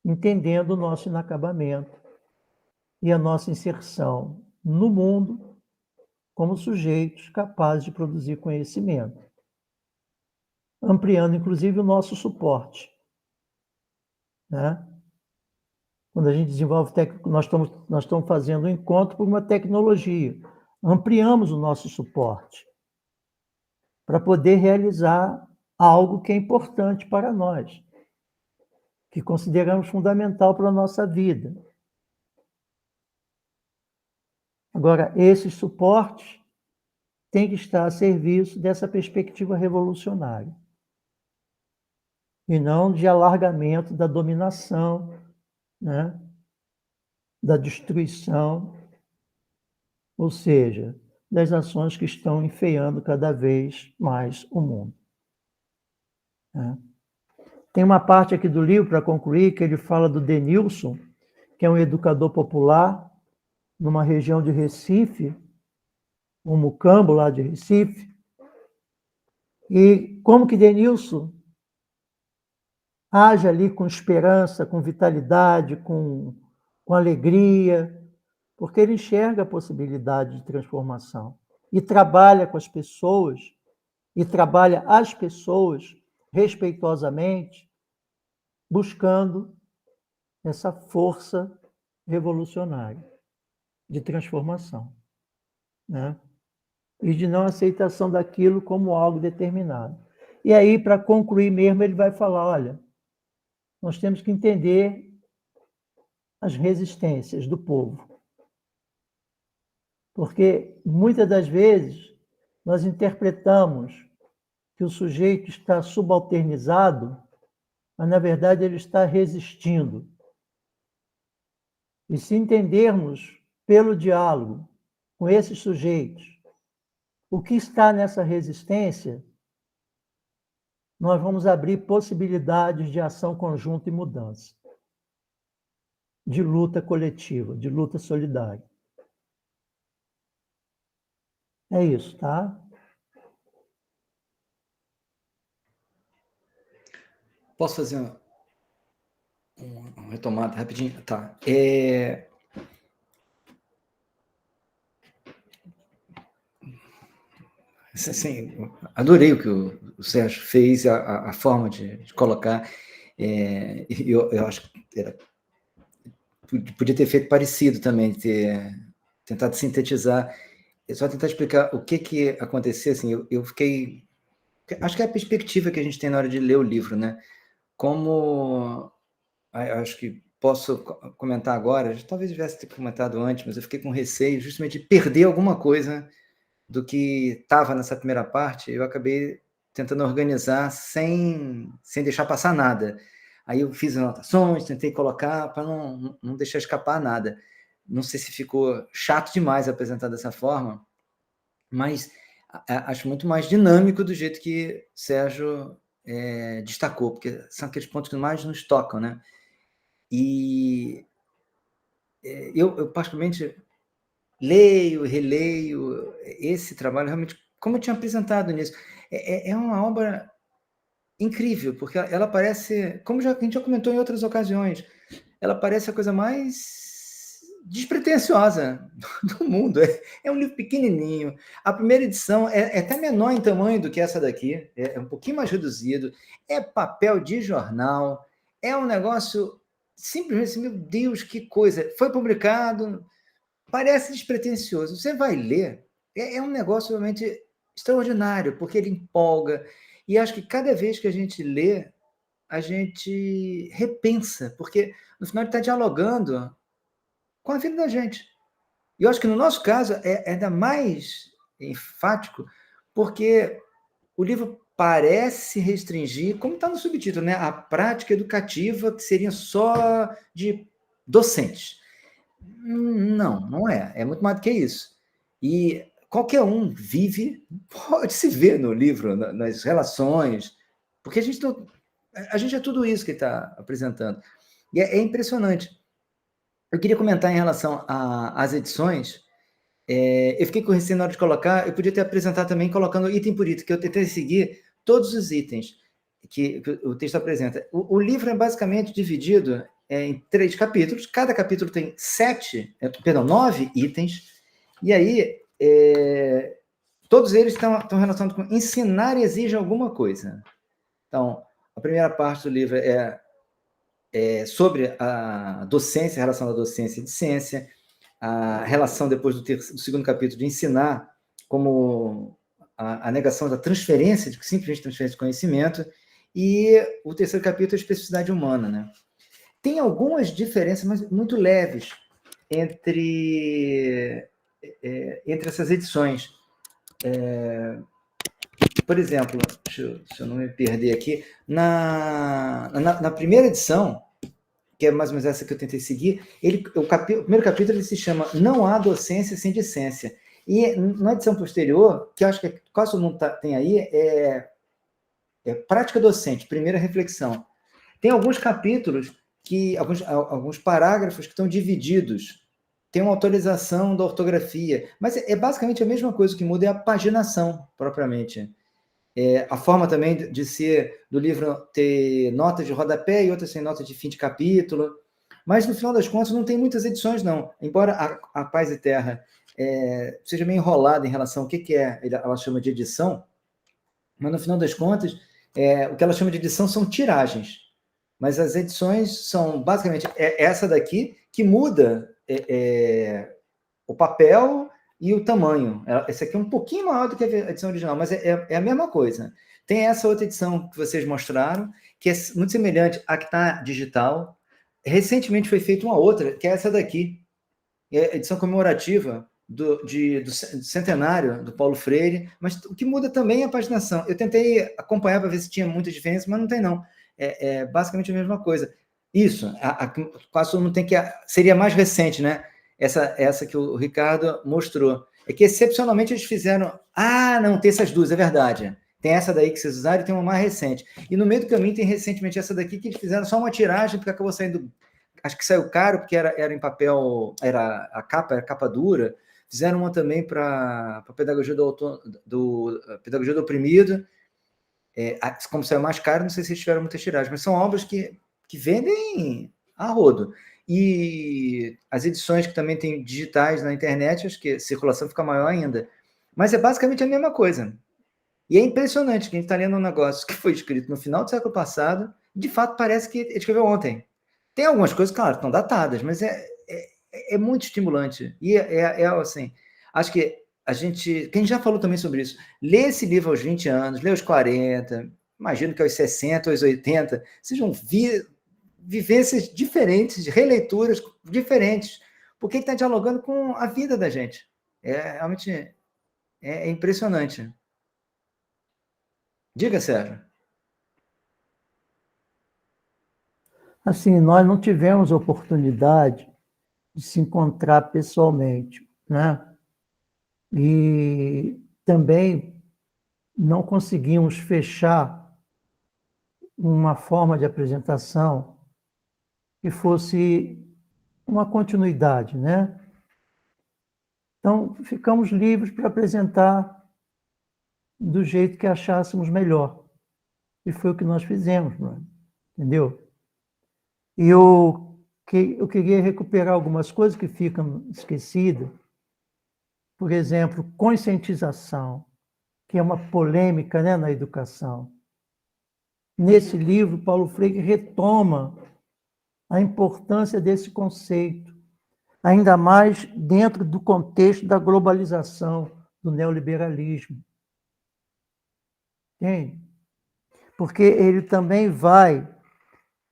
Entendendo o nosso inacabamento e a nossa inserção no mundo como sujeitos capazes de produzir conhecimento, ampliando, inclusive, o nosso suporte. Né? Quando a gente desenvolve, nós estamos fazendo um encontro por uma tecnologia, ampliamos o nosso suporte para poder realizar algo que é importante para nós, que consideramos fundamental para a nossa vida. Agora, esses suportes têm que estar a serviço dessa perspectiva revolucionária, e não de alargamento da dominação, né? Da destruição, ou seja, das ações que estão enfeiando cada vez mais o mundo, né? Tem uma parte aqui do livro, para concluir, que ele fala do Denilson, que é um educador popular numa região de Recife, um mucambo lá de Recife, e como que Denilson age ali com esperança, com vitalidade, com alegria, porque ele enxerga a possibilidade de transformação e trabalha com as pessoas, e trabalha as pessoas respeitosamente, buscando essa força revolucionária de transformação, né? E de não aceitação daquilo como algo determinado. E aí, para concluir mesmo, ele vai falar, olha, nós temos que entender as resistências do povo, porque muitas das vezes nós interpretamos que o sujeito está subalternizado, mas na verdade ele está resistindo. E se entendermos pelo diálogo com esses sujeitos o que está nessa resistência, nós vamos abrir possibilidades de ação conjunta e mudança, de luta coletiva, de luta solidária. É isso, tá? Posso fazer uma retomada rapidinho? Tá. Assim, adorei o que o Sérgio fez, a forma de colocar. Eu acho que podia ter feito parecido também, ter tentado sintetizar. É só tentar explicar o que aconteceu. Assim, eu fiquei... Acho que é a perspectiva que a gente tem na hora de ler o livro, né? Como... Acho que posso comentar agora, talvez eu tivesse comentado antes, mas eu fiquei com receio justamente de perder alguma coisa do que estava nessa primeira parte. Eu acabei tentando organizar sem deixar passar nada. Aí eu fiz anotações, tentei colocar para não deixar escapar nada. Não sei se ficou chato demais apresentar dessa forma, mas acho muito mais dinâmico do jeito que Sérgio destacou, porque são aqueles pontos que mais nos tocam, né? E eu particularmente leio, releio esse trabalho realmente, como eu tinha apresentado nisso. É uma obra incrível, porque ela parece, como a gente já comentou em outras ocasiões, ela parece a coisa mais despretensiosa do mundo. É um livro pequenininho. A primeira edição é até menor em tamanho do que essa daqui, é um pouquinho mais reduzido, é papel de jornal, é um negócio simplesmente, meu Deus, que coisa. Foi publicado, parece despretensioso. Você vai ler, é um negócio realmente extraordinário, porque ele empolga. E acho que cada vez que a gente lê, a gente repensa, porque no final ele está dialogando com a vida da gente. E eu acho que no nosso caso é ainda mais enfático, porque o livro parece restringir, como está no subtítulo, né, a prática educativa, que seria só de docentes. Não é. É muito mais do que isso. E qualquer um vive, pode se ver no livro, nas relações, porque a gente é tudo isso que está apresentando. E é impressionante. Eu queria comentar em relação às edições. Eu fiquei com receio na hora de colocar, eu podia ter apresentado também colocando item por item, que eu tentei seguir todos os itens que o texto apresenta. O livro é basicamente dividido em 3 capítulos, cada capítulo tem 9 itens, e aí todos eles estão relacionados com ensinar exige alguma coisa. Então, a primeira parte do livro é sobre a docência, a relação da docência e de ciência, a relação depois do segundo capítulo de ensinar como a negação da transferência, de simplesmente transferência de conhecimento, e o terceiro capítulo é a especificidade humana, né? Tem algumas diferenças, mas muito leves, entre entre essas edições. Por exemplo, se eu não me perder aqui, na primeira edição, que é mais ou menos essa que eu tentei seguir, o primeiro capítulo ele se chama Não há docência sem discência. E na edição posterior, que eu acho que quase todo mundo tem aí, é prática docente, primeira reflexão. Tem alguns capítulos, alguns parágrafos que estão divididos. Tem uma atualização da ortografia, mas é basicamente a mesma coisa, que muda é a paginação, propriamente. A forma também de ser do livro ter notas de rodapé e outras sem nota de fim de capítulo, mas no final das contas não tem muitas edições, não. Embora a Paz e Terra seja meio enrolada em relação ao que ela chama de edição, mas no final das contas, o que ela chama de edição são tiragens. Mas as edições são basicamente essa daqui, que muda o papel e o tamanho. Essa aqui é um pouquinho maior do que a edição original, mas é a mesma coisa. Tem essa outra edição que vocês mostraram, que é muito semelhante à que está digital. Recentemente foi feita uma outra, que é essa daqui, é a edição comemorativa do centenário do Paulo Freire, mas o que muda também é a paginação. Eu tentei acompanhar para ver se tinha muita diferença, mas não tem, não. É basicamente a mesma coisa. Isso, quase todo mundo tem que... Seria mais recente, né? Essa que o Ricardo mostrou. É que, excepcionalmente, eles fizeram... não, tem essas duas, é verdade. Tem essa daí que vocês usaram e tem uma mais recente. E no meio do caminho tem recentemente essa daqui, que eles fizeram só uma tiragem, porque acabou saindo... Acho que saiu caro, porque era em papel... Era capa dura. Fizeram uma também para a pedagogia pedagogia do oprimido. Como saiu mais caro, não sei se eles tiveram muitas tiragens, mas são obras que vendem a rodo. E as edições que também tem digitais na internet, acho que a circulação fica maior ainda. Mas é basicamente a mesma coisa. E é impressionante que a gente está lendo um negócio que foi escrito no final do século passado, de fato parece que ele escreveu ontem. Tem algumas coisas, claro, estão datadas, mas é muito estimulante. E assim, acho que quem já falou também sobre isso, lê esse livro aos 20 anos, lê aos 40, imagino que aos 60, aos 80, sejam vivências diferentes, releituras diferentes, porque está dialogando com a vida da gente. Realmente impressionante. Diga, Sérgio. Assim, nós não tivemos oportunidade de se encontrar pessoalmente, né? E também não conseguimos fechar uma forma de apresentação que fosse uma continuidade, né? Então, ficamos livres para apresentar do jeito que achássemos melhor. E foi o que nós fizemos, entendeu? E eu queria recuperar algumas coisas que ficam esquecidas. Por exemplo, conscientização, que é uma polêmica, né, na educação. Nesse livro, Paulo Freire retoma a importância desse conceito, ainda mais dentro do contexto da globalização, do neoliberalismo. Entende? Porque ele também vai,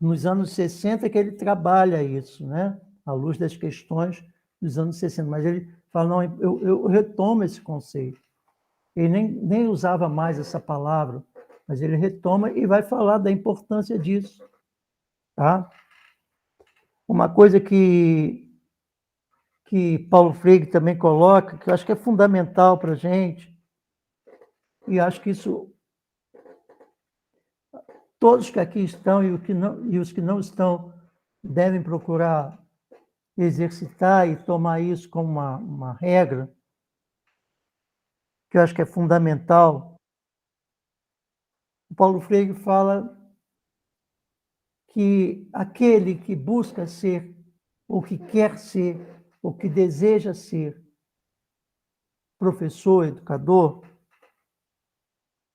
nos anos 60, que ele trabalha isso, né? À luz das questões dos anos 60. Mas ele fala, não, eu retomo esse conceito. Ele nem usava mais essa palavra, mas ele retoma e vai falar da importância disso. Tá? Uma coisa que Paulo Freire também coloca, que eu acho que é fundamental para a gente, e acho que isso todos que aqui estão e os que não estão devem procurar exercitar e tomar isso como uma regra, que eu acho que é fundamental. O Paulo Freire fala que aquele que busca ser, ou que quer ser, ou que deseja ser professor, educador,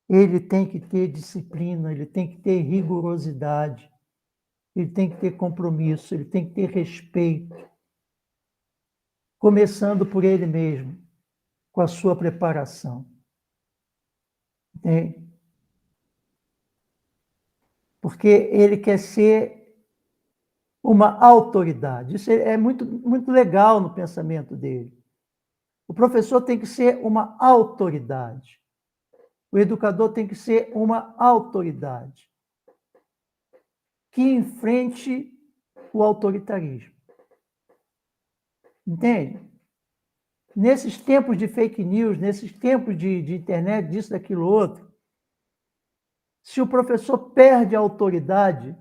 ele tem que ter disciplina, ele tem que ter rigorosidade, ele tem que ter compromisso, ele tem que ter respeito, começando por ele mesmo, com a sua preparação. Entende? Porque ele quer ser uma autoridade. Isso é muito, muito legal no pensamento dele. O professor tem que ser uma autoridade. O educador tem que ser uma autoridade que enfrente o autoritarismo. Entende? Nesses tempos de fake news, nesses tempos de internet, disso, daquilo, outro, se o professor perde a autoridade,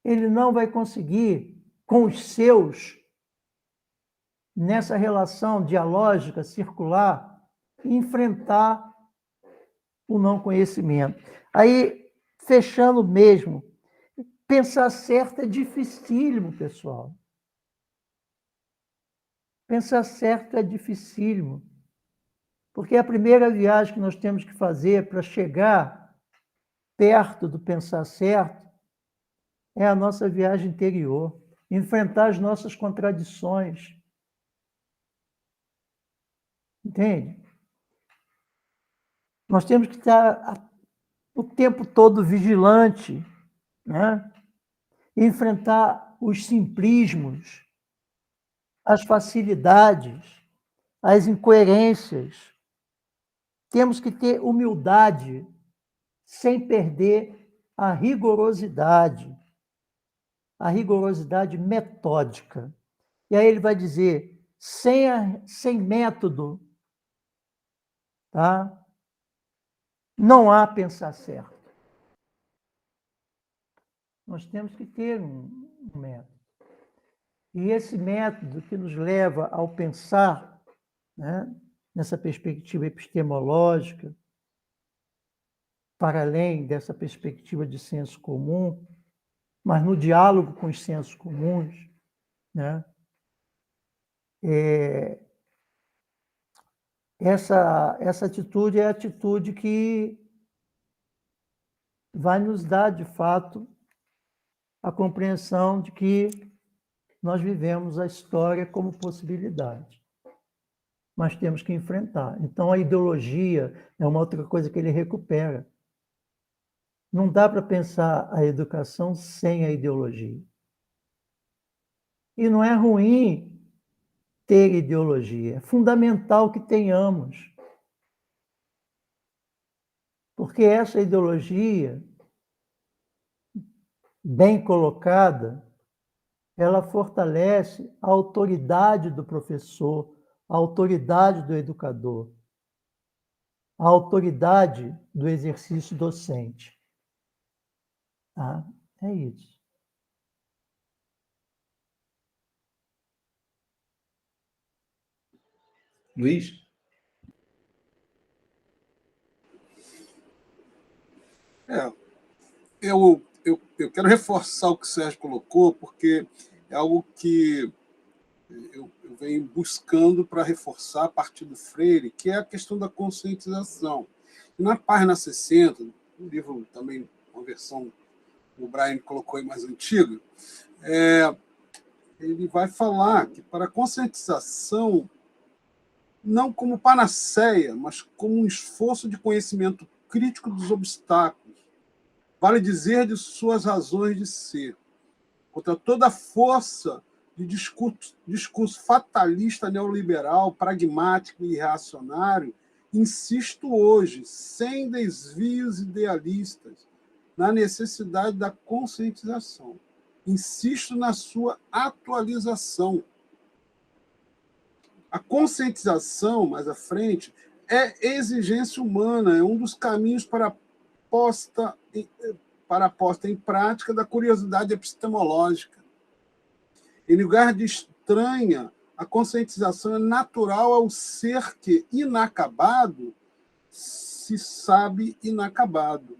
ele não vai conseguir, com os seus, nessa relação dialógica, circular, enfrentar o não conhecimento. Aí, fechando mesmo, pensar certo é dificílimo, pessoal. Pensar certo é dificílimo. Porque a primeira viagem que nós temos que fazer para chegar perto do pensar certo é a nossa viagem interior, enfrentar as nossas contradições. Entende? Nós temos que estar o tempo todo vigilante, né? Enfrentar os simplismos, as facilidades, as incoerências. Temos que ter humildade, sem perder a rigorosidade metódica. E aí ele vai dizer, sem método, tá? Não há pensar certo. Nós temos que ter um método. E esse método que nos leva ao pensar, né, nessa perspectiva epistemológica, para além dessa perspectiva de senso comum, mas no diálogo com os sensos comuns, né, essa atitude é a atitude que vai nos dar, de fato, a compreensão de que nós vivemos a história como possibilidade, mas temos que enfrentar. Então, a ideologia é uma outra coisa que ele recupera. Não dá para pensar a educação sem a ideologia. E não é ruim ter ideologia, é fundamental que tenhamos. Porque essa ideologia, bem colocada, ela fortalece a autoridade do professor, a autoridade do educador, a autoridade do exercício docente. Tá? É isso. Luiz? Eu quero reforçar o que o Sérgio colocou, porque é algo que eu venho buscando para reforçar a partir do Freire, que é a questão da conscientização. E na página 60, um livro também, uma versão que o Brian colocou aí mais antiga, ele vai falar que para a conscientização, não como panaceia, mas como um esforço de conhecimento crítico dos obstáculos, vale dizer de suas razões de ser, contra toda a força de discurso fatalista neoliberal, pragmático e reacionário, insisto hoje, sem desvios idealistas, na necessidade da conscientização. Insisto na sua atualização. A conscientização, mais à frente, é exigência humana, é um dos caminhos para a posta em prática da curiosidade epistemológica. Em lugar de estranha, a conscientização é natural ao ser que, inacabado, se sabe inacabado.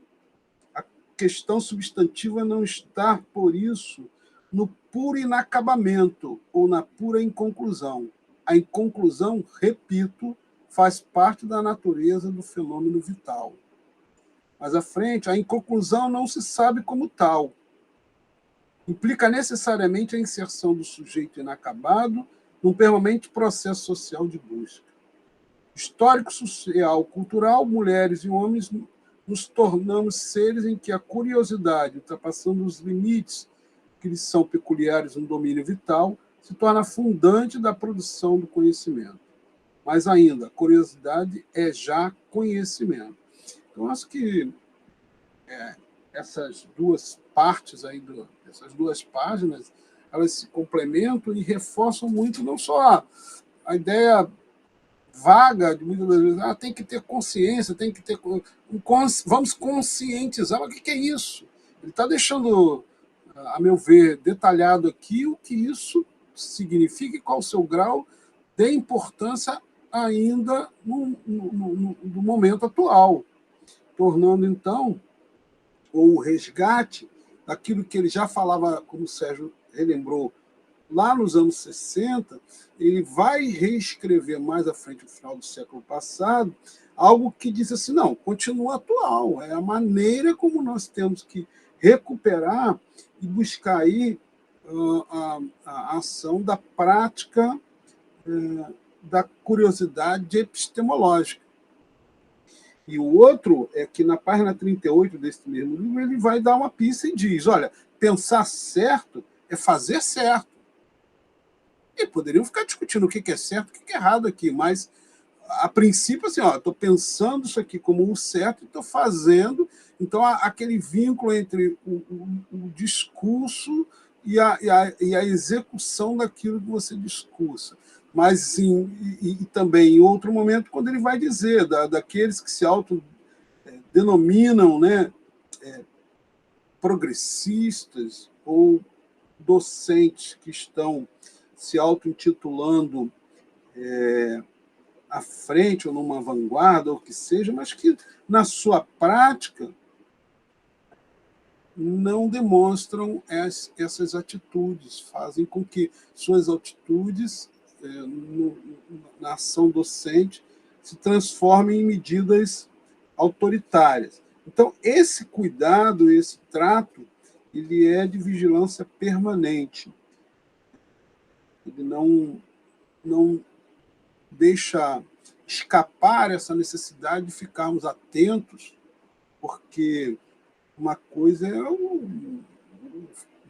A questão substantiva não está, por isso, no puro inacabamento ou na pura inconclusão. A inconclusão, repito, faz parte da natureza do fenômeno vital. Mais à frente, a inconclusão não se sabe como tal. Implica necessariamente a inserção do sujeito inacabado num permanente processo social de busca. Histórico, social, cultural, mulheres e homens, nos tornamos seres em que a curiosidade, ultrapassando os limites que lhes são peculiares no domínio vital, se torna fundante da produção do conhecimento. Mas ainda, curiosidade é já conhecimento. Então, acho que essas duas partes aí, essas duas páginas, elas se complementam e reforçam muito não só a ideia vaga de muitas das vezes, tem que ter consciência, tem que ter... Vamos conscientizar. Mas o que é isso? Ele está deixando, a meu ver, detalhado aqui o que isso significa e qual o seu grau de importância ainda no momento atual, tornando, então, o resgate daquilo que ele já falava, como o Sérgio relembrou, lá nos anos 60, ele vai reescrever mais à frente, no final do século passado, algo que diz assim, não, continua atual, é a maneira como nós temos que recuperar e buscar aí a ação da prática da curiosidade epistemológica. E o outro é que, na página 38 desse mesmo livro, ele vai dar uma pista e diz, olha, pensar certo é fazer certo. E poderiam ficar discutindo o que é certo, o que é errado aqui, mas, a princípio, assim, estou pensando isso aqui como o certo e estou fazendo. Então, aquele vínculo entre o discurso e a execução daquilo que você discursa. Mas, sim, e também em outro momento, quando ele vai dizer daqueles que se autodenominam, né, progressistas ou docentes que estão se auto-intitulando à frente ou numa vanguarda, ou o que seja, mas que, na sua prática, não demonstram essas atitudes, fazem com que suas atitudes na ação docente se transformem em medidas autoritárias. Então, esse cuidado, esse trato, ele é de vigilância permanente. Ele não deixa escapar essa necessidade de ficarmos atentos, porque uma coisa é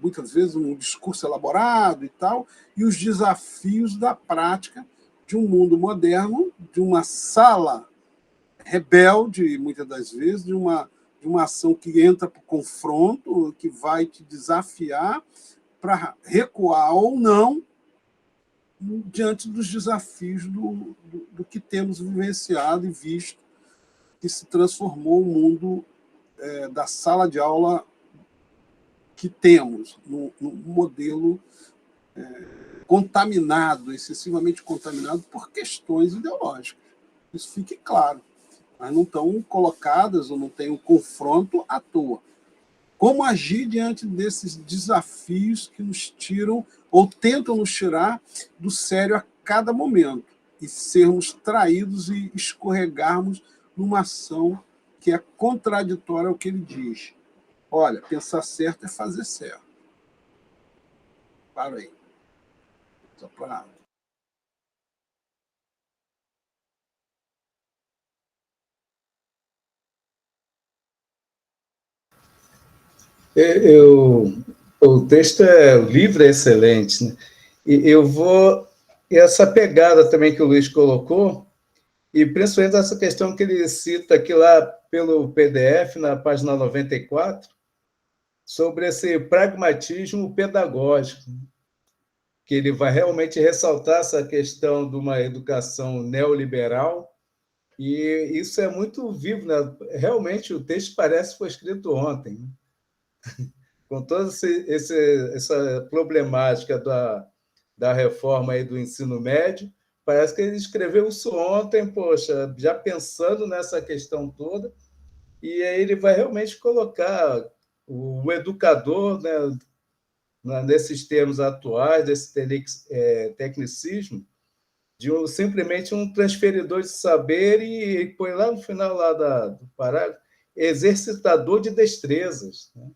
muitas vezes um discurso elaborado e tal, e os desafios da prática de um mundo moderno, de uma sala rebelde, muitas das vezes, de uma ação que entra para o confronto, que vai te desafiar para recuar ou não diante dos desafios do que temos vivenciado e visto, que se transformou o mundo da sala de aula que temos, num modelo contaminado, excessivamente contaminado por questões ideológicas. Isso fique claro. Mas não estão colocadas ou não tem um confronto à toa. Como agir diante desses desafios que nos tiram ou tentam nos tirar do sério a cada momento e sermos traídos e escorregarmos numa ação que é contraditória ao que ele diz. Olha, pensar certo é fazer certo. Para aí. Só para... O texto o livro é excelente, né? E eu vou... E essa pegada também que o Luiz colocou, e principalmente essa questão que ele cita aqui lá pelo PDF, na página 94, sobre esse pragmatismo pedagógico, que ele vai realmente ressaltar essa questão de uma educação neoliberal, e isso é muito vivo, né? Realmente o texto parece que foi escrito ontem, né? Com toda essa problemática da reforma aí do ensino médio, parece que ele escreveu isso ontem, poxa, já pensando nessa questão toda, e aí ele vai realmente colocar o educador, né, nesses termos atuais, desse tecnicismo, de simplesmente um transferidor de saber e põe lá no final lá do parágrafo, exercitador de destrezas, né?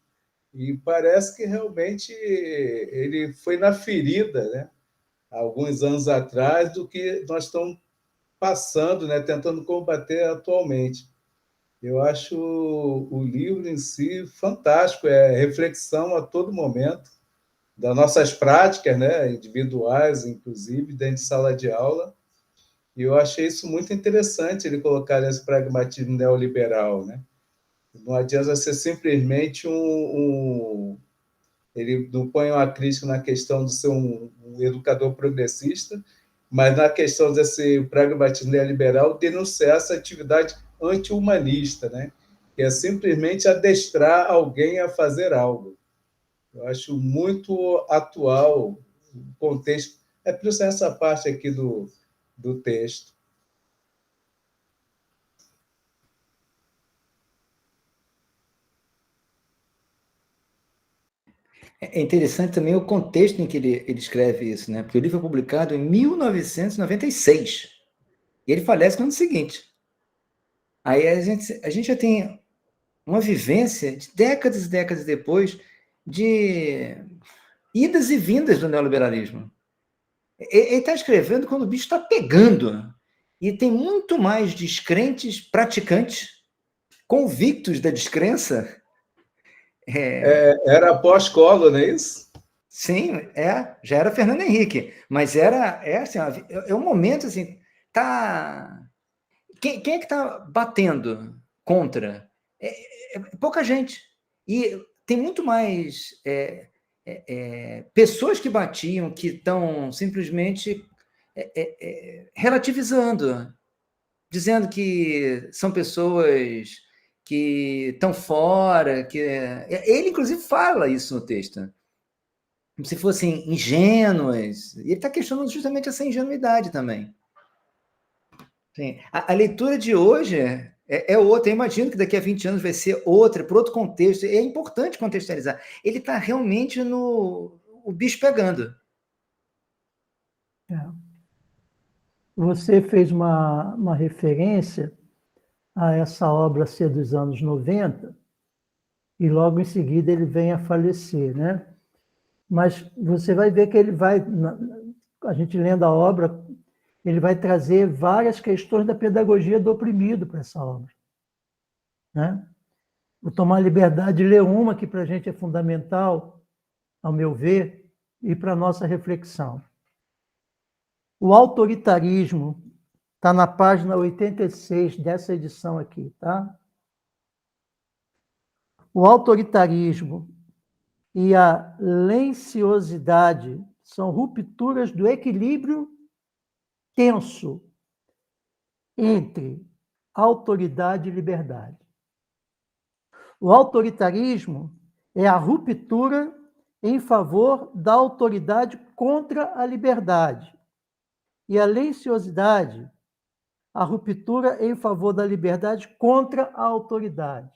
E parece que realmente ele foi na ferida, né, alguns anos atrás, do que nós estamos passando, né, tentando combater atualmente. Eu acho o livro em si fantástico, é reflexão a todo momento, das nossas práticas, né, individuais, inclusive, dentro de sala de aula. E eu achei isso muito interessante, ele colocar esse pragmatismo neoliberal, né? Não adianta ser simplesmente ele não põe uma crítica na questão de ser um educador progressista, mas na questão desse pragmatismo neoliberal, denunciar essa atividade anti-humanista, né? Que é simplesmente adestrar alguém a fazer algo. Eu acho muito atual o contexto. É por isso essa parte aqui do texto. É interessante também o contexto em que ele escreve isso, né? Porque o livro foi publicado em 1996 e ele falece no ano seguinte. Aí a gente já tem uma vivência de décadas e décadas depois de idas e vindas do neoliberalismo. Ele está escrevendo quando o bicho está pegando. E tem muito mais descrentes praticantes, convictos da descrença. Era pós-Collor, não é isso? Sim, já era Fernando Henrique, mas assim, é um momento assim, tá. Quem é que está batendo contra? Pouca gente. E tem muito mais pessoas que batiam que estão simplesmente relativizando, dizendo que são pessoas que estão fora, que ele inclusive fala isso no texto, como se fossem ingênuas. E ele está questionando justamente essa ingenuidade também. Sim. A leitura de hoje é outra. Eu imagino que daqui a 20 anos vai ser outra, por outro contexto. É importante contextualizar. Ele está realmente o bicho pegando. Você fez uma referência a essa obra ser dos anos 90 e logo em seguida ele vem a falecer, né? Mas você vai ver que ele vai, a gente lendo a obra, ele vai trazer várias questões da pedagogia do oprimido para essa obra, né? Vou tomar a liberdade de ler uma que para a gente é fundamental, ao meu ver, e para a nossa reflexão. O autoritarismo está na página 86 dessa edição aqui, tá? O autoritarismo e a lenciosidade são rupturas do equilíbrio tenso entre autoridade e liberdade. O autoritarismo é a ruptura em favor da autoridade contra a liberdade. E a lenciosidade, a ruptura em favor da liberdade contra a autoridade.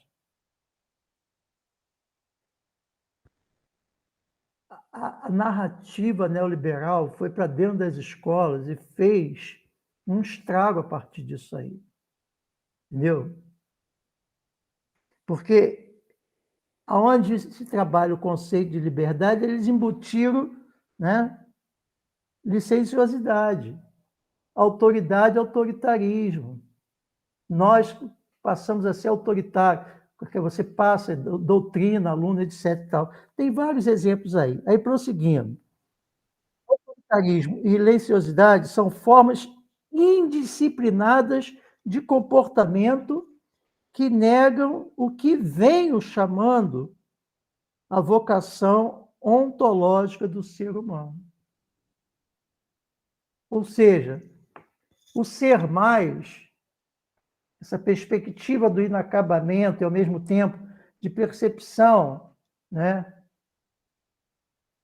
A narrativa neoliberal foi para dentro das escolas e fez um estrago a partir disso aí. Entendeu? Porque aonde se trabalha o conceito de liberdade, eles embutiram, né, licenciosidade, autoridade, autoritarismo. Nós passamos a ser autoritários, porque você passa, doutrina, aluno, etc. Tal. Tem vários exemplos aí. Aí, prosseguindo. Autoritarismo e silenciosidade são formas indisciplinadas de comportamento que negam o que venho chamando a vocação ontológica do ser humano. Ou seja, o ser mais, essa perspectiva do inacabamento e, ao mesmo tempo, de percepção, né,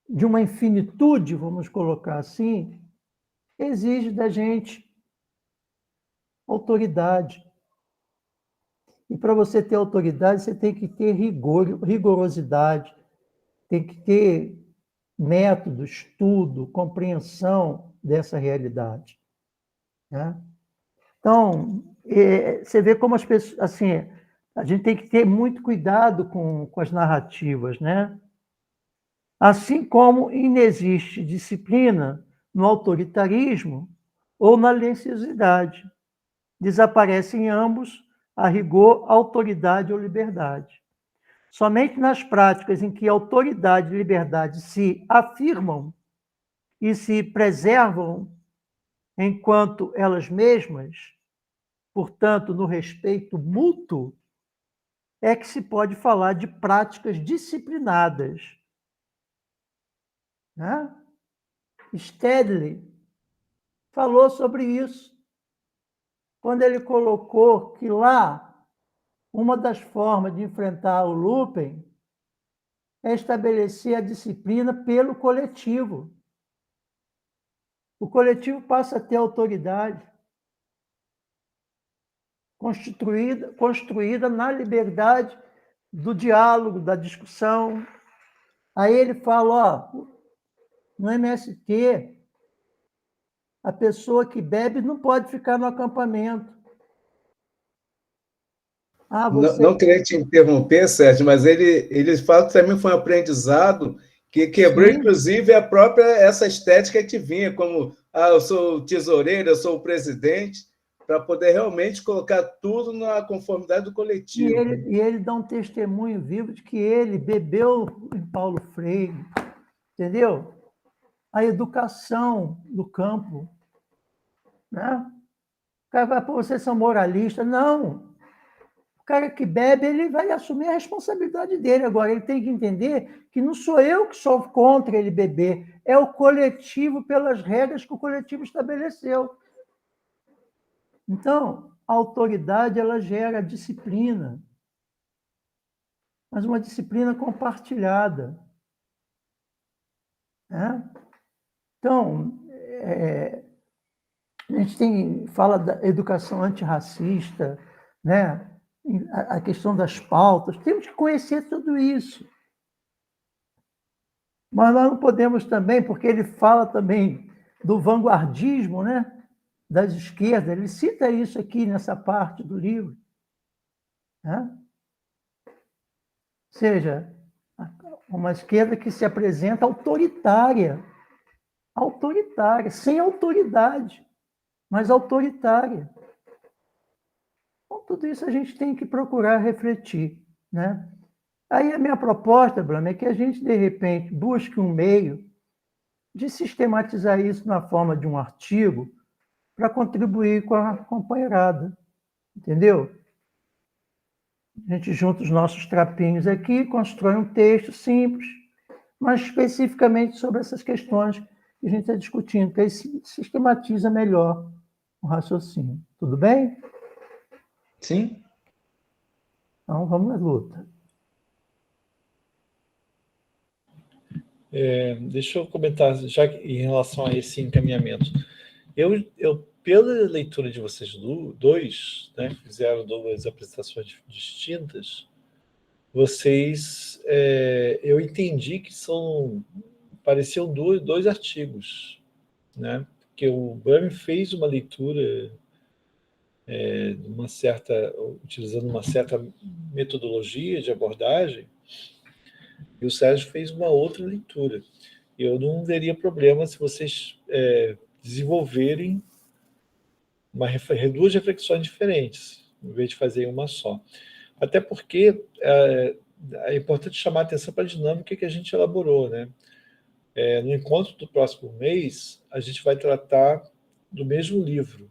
de uma infinitude, vamos colocar assim, exige da gente autoridade. E para você ter autoridade, você tem que ter rigorosidade, tem que ter método, estudo, compreensão dessa realidade, né? Então, você vê como as pessoas, assim, a gente tem que ter muito cuidado com as narrativas, né? Assim como inexiste disciplina no autoritarismo ou na lenciosidade. Desaparecem ambos a rigor, autoridade ou liberdade. Somente nas práticas em que autoridade e liberdade se afirmam e se preservam enquanto elas mesmas, portanto, no respeito mútuo, é que se pode falar de práticas disciplinadas. Né? Stedley falou sobre isso, quando ele colocou que lá, uma das formas de enfrentar o Lupen é estabelecer a disciplina pelo coletivo. O coletivo passa a ter autoridade construída na liberdade do diálogo, da discussão. Aí ele fala, ó, no MST, a pessoa que bebe não pode ficar no acampamento. Não queria te interromper, Sérgio, mas ele fala que também foi um aprendizado que quebrou, sim, inclusive, a própria essa estética que vinha, como eu sou o tesoureiro, eu sou o presidente, para poder realmente colocar tudo na conformidade do coletivo. E ele dá um testemunho vivo de que ele bebeu em Paulo Freire, entendeu? A educação do campo. Né? O cara vai, pô, vocês são moralistas. Não. O cara que bebe, ele vai assumir a responsabilidade dele. Agora, ele tem que entender que não sou eu que sou contra ele beber, é o coletivo pelas regras que o coletivo estabeleceu. Então, a autoridade, ela gera disciplina, mas uma disciplina compartilhada. Né? Então, a gente fala da educação antirracista, né? A questão das pautas, temos que conhecer tudo isso. Mas nós não podemos também, porque ele fala também do vanguardismo, né? Das esquerdas, ele cita isso aqui nessa parte do livro. Né? Ou seja, uma esquerda que se apresenta autoritária, sem autoridade, mas autoritária. Então, tudo isso a gente tem que procurar refletir. Né? Aí a minha proposta, Brama, é que a gente, de repente, busque um meio de sistematizar isso na forma de um artigo para contribuir com a companheirada. Entendeu? A gente junta os nossos trapinhos aqui, constrói um texto simples, mas especificamente sobre essas questões que a gente está discutindo, que aí sistematiza melhor o raciocínio. Tudo bem? Sim. Então, vamos na luta. Deixa eu comentar, já em relação a esse encaminhamento. Eu pela leitura de vocês dois, né, fizeram duas apresentações distintas, vocês, eu entendi que pareciam dois artigos, né? Porque o Brahmi fez uma leitura utilizando uma certa metodologia de abordagem, e o Sérgio fez uma outra leitura. Eu não veria problema se vocês desenvolverem duas reflexões diferentes, em vez de fazer uma só. Até porque é importante chamar a atenção para a dinâmica que a gente elaborou. Né? No encontro do próximo mês, a gente vai tratar do mesmo livro.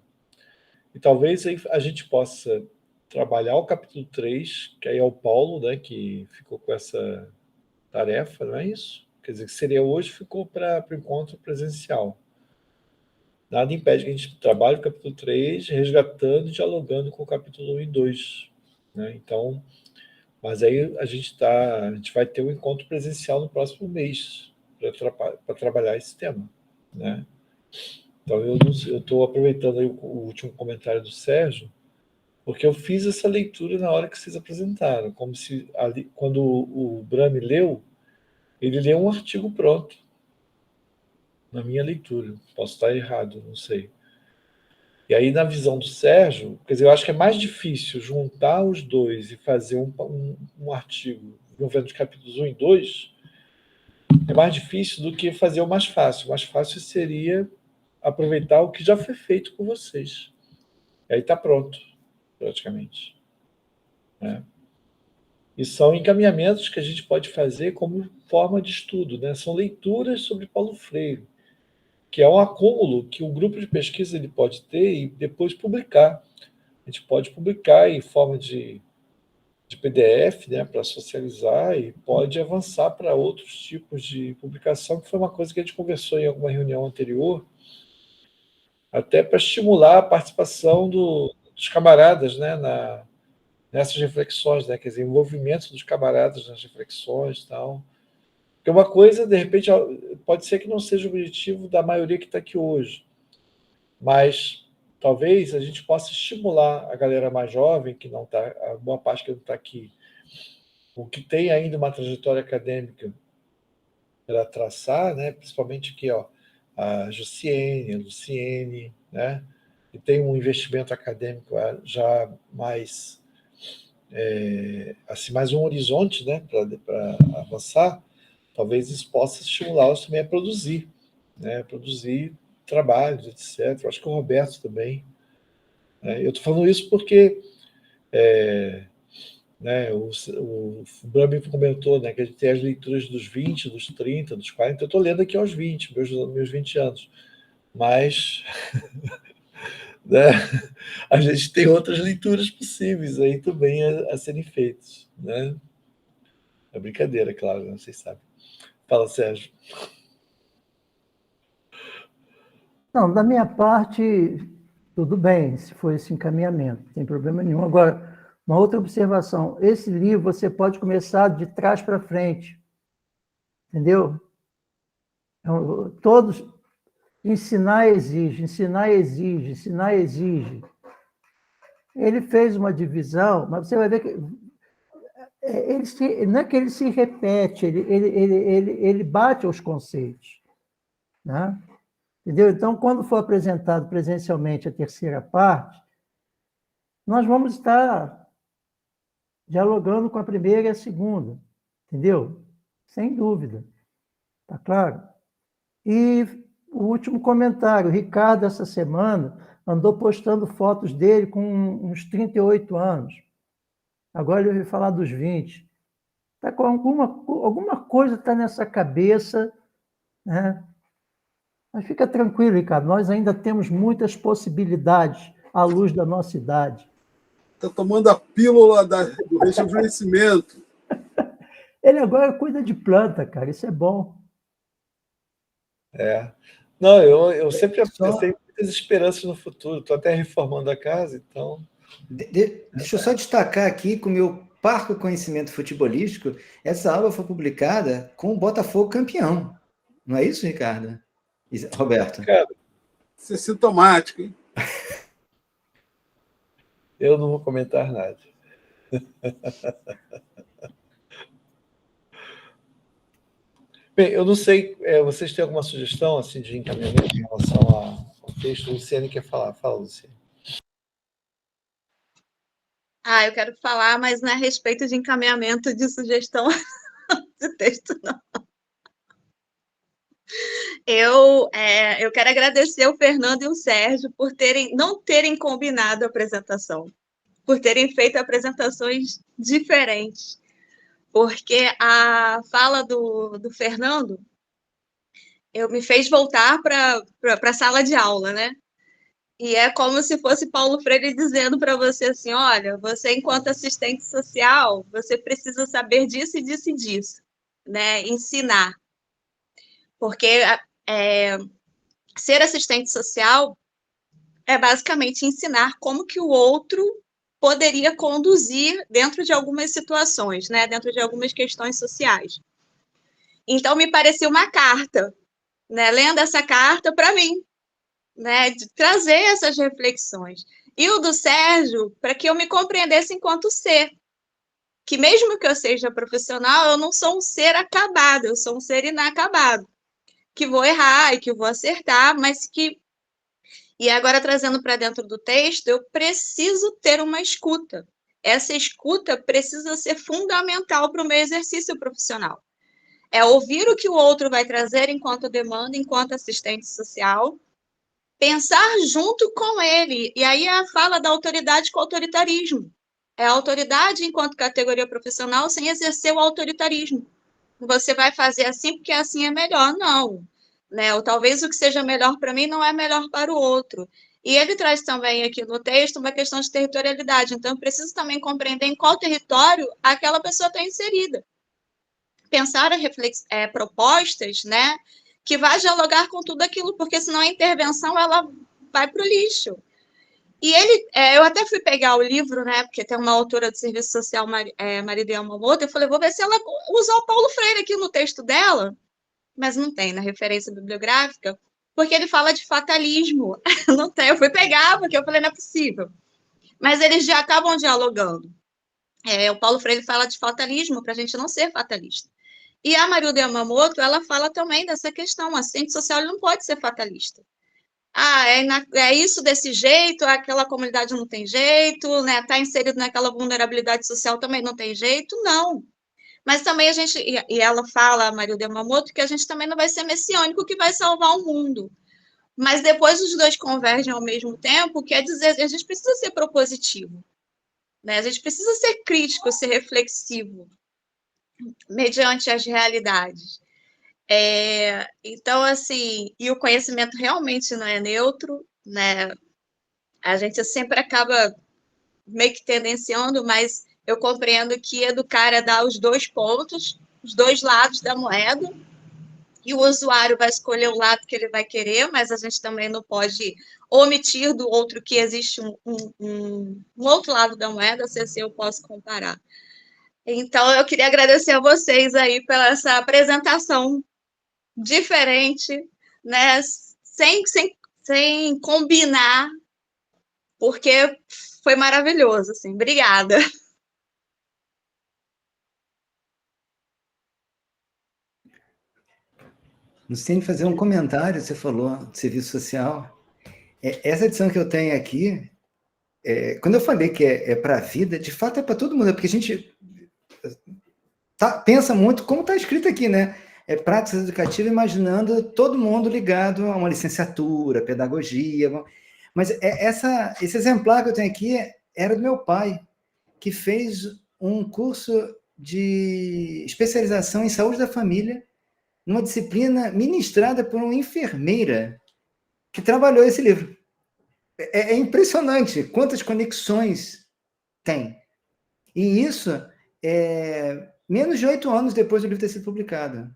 E talvez a gente possa trabalhar o capítulo 3, que aí é o Paulo, né, que ficou com essa tarefa, não é isso? Quer dizer, que seria hoje, ficou para o encontro presencial. Nada impede que a gente trabalhe o capítulo 3, resgatando e dialogando com o capítulo 1 e 2. Né? Então, mas aí a gente vai ter um encontro presencial no próximo mês para trabalhar esse tema. Né? Então, eu estou aproveitando aí o último comentário do Sérgio, porque eu fiz essa leitura na hora que vocês apresentaram, como se quando o Brahmi leu, ele leu um artigo pronto, na minha leitura. Posso estar errado, não sei. E aí, na visão do Sérgio, quer dizer, eu acho que é mais difícil juntar os dois e fazer um artigo envolvendo os capítulos 1 e 2, é mais difícil do que fazer o mais fácil. O mais fácil seria aproveitar o que já foi feito com vocês. E aí está pronto, praticamente. Né? E são encaminhamentos que a gente pode fazer como forma de estudo, né? São leituras sobre Paulo Freire, que é um acúmulo que o grupo de pesquisa ele pode ter e depois publicar. A gente pode publicar em forma de PDF, né, para socializar e pode avançar para outros tipos de publicação, que foi uma coisa que a gente conversou em alguma reunião anterior, até para estimular a participação dos camaradas, né, nessas reflexões, né, quer dizer, o envolvimento dos camaradas nas reflexões e tal. Porque uma coisa, de repente, pode ser que não seja o objetivo da maioria que está aqui hoje, mas talvez a gente possa estimular a galera mais jovem, que não está, a boa parte que não está aqui, o que tem ainda uma trajetória acadêmica para traçar, né? Principalmente aqui, ó, a Jussiene, a Luciene, né? Que tem um investimento acadêmico já mais assim, mais um horizonte, né? Para avançar, talvez isso possa estimulá-los também a produzir, né? Produzir trabalhos, etc. Eu acho que o Roberto também. Né? Eu estou falando isso porque né, o Brahmi comentou, né, que a gente tem as leituras dos 20, dos 30, dos 40. Eu estou lendo aqui aos 20, meus 20 anos. Mas né, a gente tem outras leituras possíveis aí também a serem feitas. Né? É brincadeira, claro, né? Vocês sabem. Fala, Sérgio. Não, da minha parte, tudo bem, se for esse encaminhamento, não tem problema nenhum. Agora, uma outra observação: esse livro você pode começar de trás para frente, entendeu? Então, todos. Ensinar exige, ensinar exige, ensinar exige. Ele fez uma divisão, mas você vai ver que não é que ele se repete, ele bate aos conceitos. Né? Entendeu? Então, quando for apresentado presencialmente a terceira parte, nós vamos estar dialogando com a primeira e a segunda, entendeu? Sem dúvida, tá claro? E o último comentário, o Ricardo, essa semana, andou postando fotos dele com uns 38 anos. Agora ele vai falar dos 20. Tá com alguma coisa está nessa cabeça, né? Mas fica tranquilo, Ricardo, nós ainda temos muitas possibilidades à luz da nossa idade. Está tomando a pílula do rejuvenescimento. Ele agora cuida de planta, cara, isso é bom. Não, eu sempre tenho muitas esperanças no futuro. Estou até reformando a casa, então. Deixa eu só destacar aqui com o meu parco conhecimento futebolístico, essa aula foi publicada com o Botafogo campeão. Não é isso, Ricardo? Roberto? Cara, Isso é sintomático, hein? Eu não vou comentar nada. Bem, eu não sei, vocês têm alguma sugestão assim, de encaminhamento em relação ao texto? O Luciane quer falar. Fala, Luciane. Eu quero falar, mas não é a respeito de encaminhamento de sugestão de texto, não. Eu quero agradecer o Fernando e o Sérgio por não terem combinado a apresentação, por terem feito apresentações diferentes, porque a fala do Fernando me fez voltar para a sala de aula, né? E é como se fosse Paulo Freire dizendo para você assim, olha, você enquanto assistente social, você precisa saber disso e disso e disso, né? Ensinar. Porque ser assistente social é basicamente ensinar como que o outro poderia conduzir dentro de algumas situações, né? Dentro de algumas questões sociais. Então, me parecia uma carta, né? Lendo essa carta para mim, né, de trazer essas reflexões. E o do Sérgio, para que eu me compreendesse enquanto ser. Que mesmo que eu seja profissional, eu não sou um ser acabado, eu sou um ser inacabado. Que vou errar e que vou acertar, mas que... E agora, trazendo para dentro do texto, eu preciso ter uma escuta. Essa escuta precisa ser fundamental para o meu exercício profissional. É ouvir o que o outro vai trazer enquanto demanda, enquanto assistente social, pensar junto com ele. E aí a fala da autoridade com o autoritarismo. é a autoridade enquanto categoria profissional sem exercer o autoritarismo. Você vai fazer assim porque assim é melhor. Não. Né? Ou talvez o que seja melhor para mim não é melhor para o outro. E ele traz também aqui no texto uma questão de territorialidade. Então, eu preciso também compreender em qual território aquela pessoa está inserida. Pensar propostas, né, que vá dialogar com tudo aquilo, porque senão a intervenção ela vai para o lixo. E ele, eu até fui pegar o livro, né, porque tem uma autora do Serviço Social, Marília Yamamoto, eu falei, vou ver se ela usou o Paulo Freire aqui no texto dela, mas não tem na referência bibliográfica, porque ele fala de fatalismo. Não tem, eu fui pegar, porque eu falei, não é possível. Mas eles já acabam dialogando. O Paulo Freire fala de fatalismo, para a gente não ser fatalista. E a Marília Yamamoto, ela fala também dessa questão, o assistente social não pode ser fatalista. É isso desse jeito, aquela comunidade não tem jeito, né? Tá inserido naquela vulnerabilidade social também não tem jeito, não. Mas também a gente, e ela fala, a Marília Yamamoto, que a gente também não vai ser messiânico que vai salvar o mundo. Mas depois os dois convergem ao mesmo tempo, quer dizer, a gente precisa ser propositivo, né? A gente precisa ser crítico, ser reflexivo, mediante as realidades. Então, assim, e o conhecimento realmente não é neutro, né? A gente sempre acaba meio que tendenciando, mas eu compreendo que educar é dar os dois pontos, os dois lados da moeda, e o usuário vai escolher o lado que ele vai querer, mas a gente também não pode omitir do outro que existe um outro lado da moeda, se assim eu posso comparar. Então, eu queria agradecer a vocês aí pela essa apresentação diferente, né? Sem combinar, porque foi maravilhoso, assim. Obrigada. Luciene, fazer um comentário, você falou de serviço social. Essa edição que eu tenho aqui, quando eu falei que é para a vida, de fato é para todo mundo, porque a gente pensa muito como está escrito aqui, né? Prática educativa, imaginando todo mundo ligado a uma licenciatura, pedagogia. Mas esse exemplar que eu tenho aqui era do meu pai, que fez um curso de especialização em saúde da família, numa disciplina ministrada por uma enfermeira que trabalhou esse livro. É impressionante quantas conexões tem. E isso menos de 8 anos depois do livro ter sido publicado.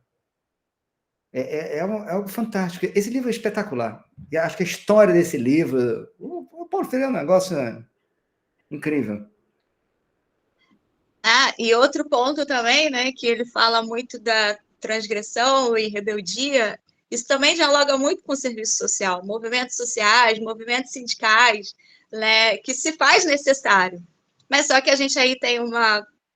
É algo fantástico. Esse livro é espetacular. E acho que a história desse livro... O Paulo Freire é um negócio incrível. E outro ponto também, né, que ele fala muito da transgressão e rebeldia, isso também dialoga muito com o serviço social, movimentos sociais, movimentos sindicais, né, que se faz necessário. Mas só que a gente aí tem o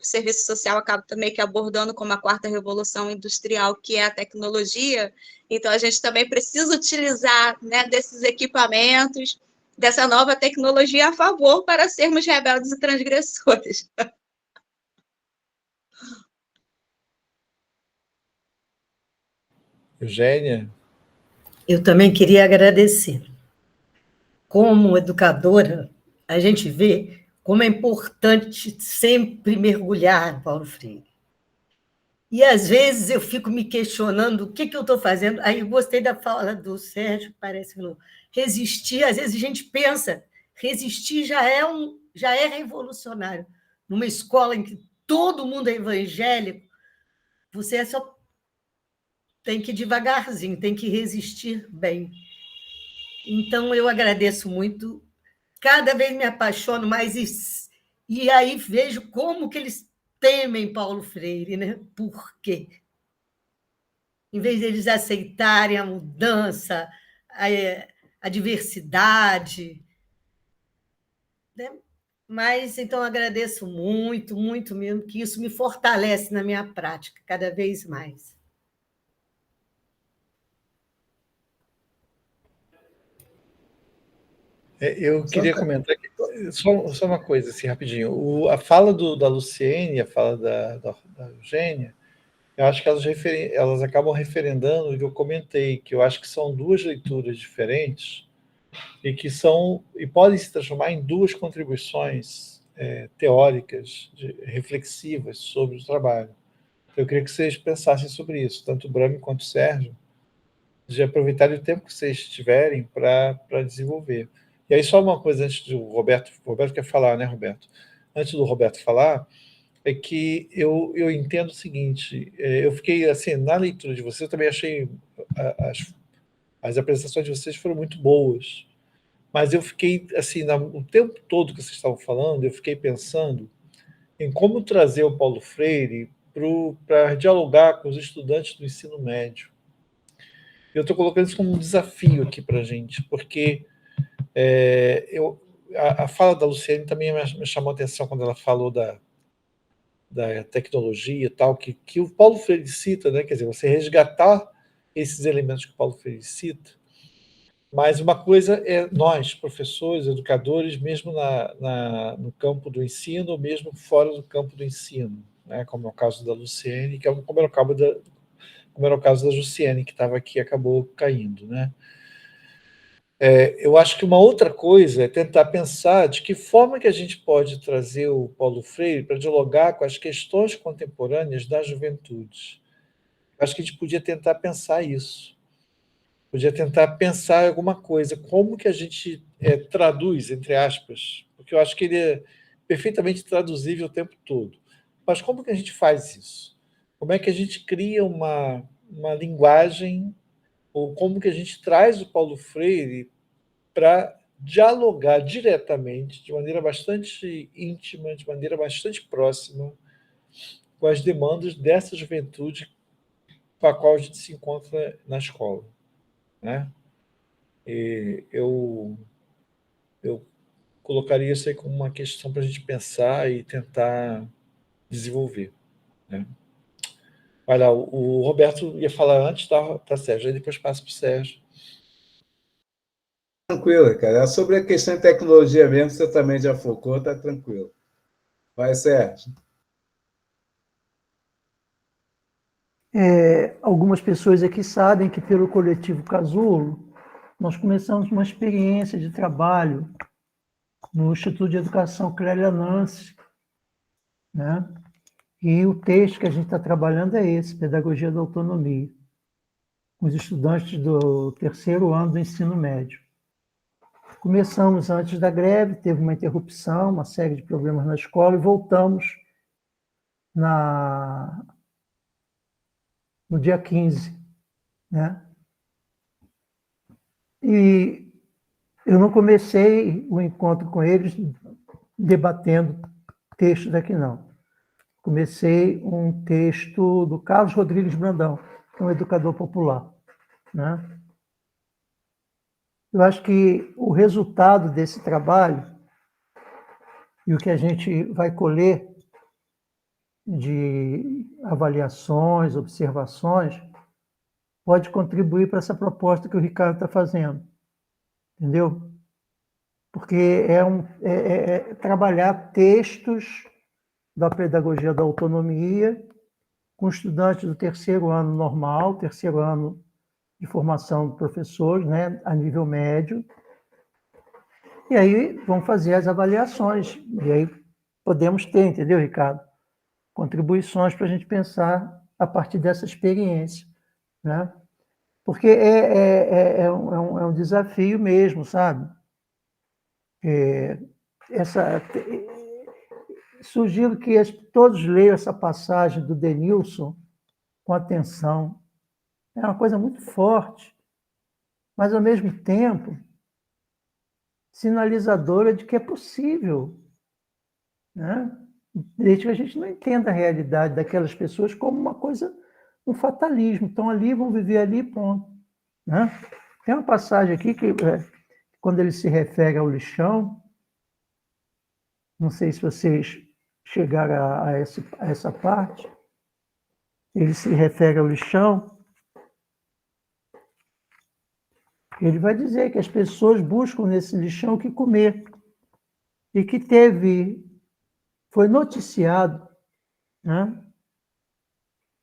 serviço social acaba também que abordando como a quarta revolução industrial, que é a tecnologia, então a gente também precisa utilizar, né, desses equipamentos, dessa nova tecnologia a favor para sermos rebeldes e transgressores. Eugênia? Eu também queria agradecer. Como educadora, a gente vê como é importante sempre mergulhar no Paulo Freire. E, às vezes, eu fico me questionando o que eu estou fazendo. Aí eu gostei da fala do Sérgio, parece que resistir. Às vezes a gente pensa, resistir já é revolucionário. Numa escola em que todo mundo é evangélico, você só tem que ir devagarzinho, tem que resistir bem. Então, eu agradeço muito. Cada vez me apaixono mais e aí vejo como que eles temem Paulo Freire, né? Por quê? Em vez deles aceitarem a mudança, a diversidade. Né? Mas, então, agradeço muito, muito mesmo, que isso me fortalece na minha prática, cada vez mais. Eu queria comentar aqui, só uma coisa, assim, rapidinho. A fala da Luciene, a fala da Eugênia, eu acho que elas acabam referendando o que eu comentei, que eu acho que são duas leituras diferentes e podem se transformar em duas contribuições teóricas, reflexivas sobre o trabalho. Então, eu queria que vocês pensassem sobre isso, tanto o Brami quanto o Sérgio, de aproveitarem o tempo que vocês tiverem para desenvolver. E aí, só uma coisa antes do Roberto. O Roberto quer falar, né, Roberto? Antes do Roberto falar, é que eu entendo o seguinte, eu fiquei, assim, na leitura de vocês, eu também achei as apresentações de vocês foram muito boas, mas eu fiquei, assim, o tempo todo que vocês estavam falando, eu fiquei pensando em como trazer o Paulo Freire para dialogar com os estudantes do ensino médio. Eu estou colocando isso como um desafio aqui para a gente, porque a fala da Luciane também me chamou a atenção quando ela falou da tecnologia e tal, que o Paulo Freire cita, né? Quer dizer, você resgatar esses elementos que o Paulo Freire cita, mas uma coisa é nós, professores, educadores, mesmo no campo do ensino, ou mesmo fora do campo do ensino, né? Como é o caso da Luciene, como era o caso da Jussiene, que estava aqui e acabou caindo, né? Eu acho que uma outra coisa é tentar pensar de que forma que a gente pode trazer o Paulo Freire para dialogar com as questões contemporâneas da juventude. Eu acho que a gente podia tentar pensar isso. Podia tentar pensar alguma coisa, como que a gente traduz, entre aspas, porque eu acho que ele é perfeitamente traduzível o tempo todo. Mas como que a gente faz isso? Como é que a gente cria uma linguagem, ou como que a gente traz o Paulo Freire para dialogar diretamente, de maneira bastante íntima, de maneira bastante próxima, com as demandas dessa juventude com a qual a gente se encontra na escola, né? E eu colocaria isso aí como uma questão para a gente pensar e tentar desenvolver, né? Olha, o Roberto ia falar antes, tá, Sérgio, aí depois passa para o Sérgio. Tranquilo, cara. Sobre a questão de tecnologia mesmo, você também já focou, tá tranquilo. Vai, Sérgio. Algumas pessoas aqui sabem que, pelo Coletivo Casulo, nós começamos uma experiência de trabalho no Instituto de Educação Clélia Nance, né? E o texto que a gente está trabalhando é esse, Pedagogia da Autonomia, com os estudantes do terceiro ano do ensino médio. Começamos antes da greve, teve uma interrupção, uma série de problemas na escola, e voltamos no dia 15, né? E eu não comecei o encontro com eles debatendo texto daqui, não. Comecei um texto do Carlos Rodrigues Brandão, que é um educador popular, né? Eu acho que o resultado desse trabalho e o que a gente vai colher de avaliações, observações, pode contribuir para essa proposta que o Ricardo está fazendo, entendeu? Porque é trabalhar textos da pedagogia da autonomia com estudantes do terceiro ano normal, terceiro ano de formação de professores, né, a nível médio, e aí vão fazer as avaliações, e aí podemos ter, entendeu, Ricardo? Contribuições para a gente pensar a partir dessa experiência, né? Porque é um desafio mesmo, sabe? Sugiro que todos leiam essa passagem do Denilson com atenção. É uma coisa muito forte, mas, ao mesmo tempo, sinalizadora de que é possível, né? Desde que a gente não entenda a realidade daquelas pessoas como uma coisa, um fatalismo. Estão ali, vão viver ali, ponto, né? Tem uma passagem aqui que, quando ele se refere ao lixão, não sei se vocês chegaram a essa parte, ele se refere ao lixão, ele vai dizer que as pessoas buscam nesse lixão o que comer, e que foi noticiado, né,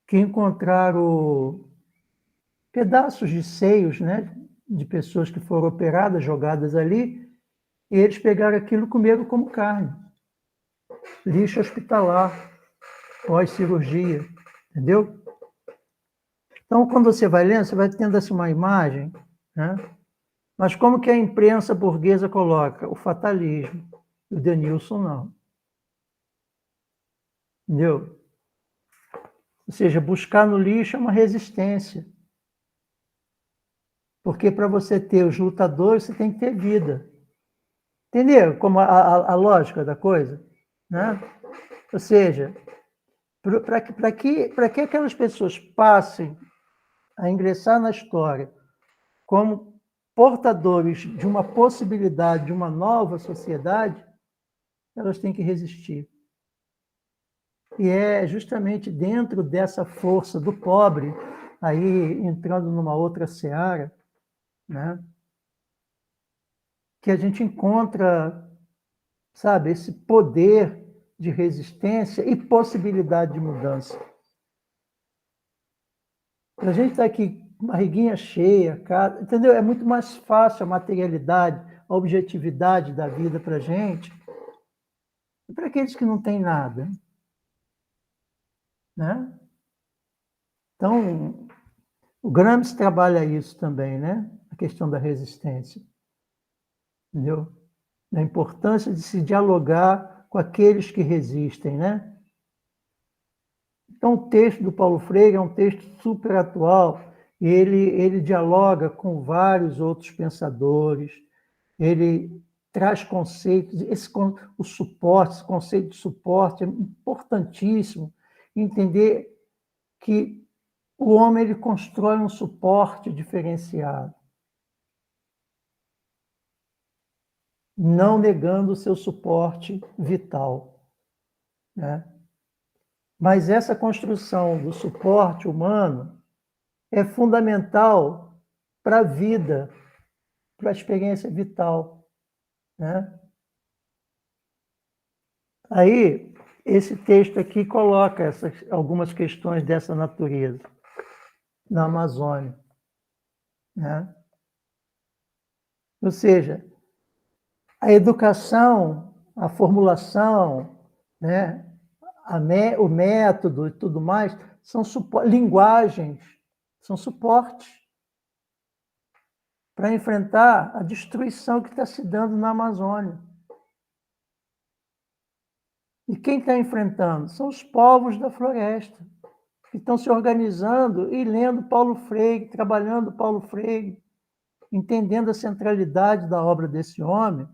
que encontraram pedaços de seios, né, de pessoas que foram operadas, jogadas ali, e eles pegaram aquilo e comeram como carne. lixo hospitalar, pós-cirurgia, entendeu? Então, quando você vai lendo, você vai tendo assim uma imagem, né? Mas como que a imprensa burguesa coloca? O fatalismo. O Denilson não. Entendeu? Ou seja, buscar no lixo é uma resistência. Porque para você ter os lutadores, você tem que ter vida. Entendeu? Como a lógica da coisa? Né? Ou seja, para que aquelas pessoas passem a ingressar na história como portadores de uma possibilidade de uma nova sociedade, elas têm que resistir. E é justamente dentro dessa força do pobre, aí entrando numa outra seara, né, que a gente encontra, sabe, esse poder de resistência e possibilidade de mudança. A gente está aqui, barriguinha cheia, cara, entendeu? É muito mais fácil a materialidade, a objetividade da vida para a gente, e para aqueles que não têm nada, né? Então, o Gramsci trabalha isso também, né? A questão da resistência, entendeu? Da importância de se dialogar com aqueles que resistem, né? Então, o texto do Paulo Freire é um texto super atual, e ele dialoga com vários outros pensadores, ele traz conceitos, o suporte, esse conceito de suporte é importantíssimo, entender que o homem ele constrói um suporte diferenciado, não negando o seu suporte vital, né? Mas essa construção do suporte humano é fundamental para a vida, para a experiência vital, né? Aí, esse texto aqui coloca algumas questões dessa natureza na Amazônia, né? Ou seja, a educação, a formulação, né? O método e tudo mais são linguagens, são suportes para enfrentar a destruição que está se dando na Amazônia. E quem está enfrentando? São os povos da floresta, que estão se organizando e lendo Paulo Freire, trabalhando Paulo Freire, entendendo a centralidade da obra desse homem,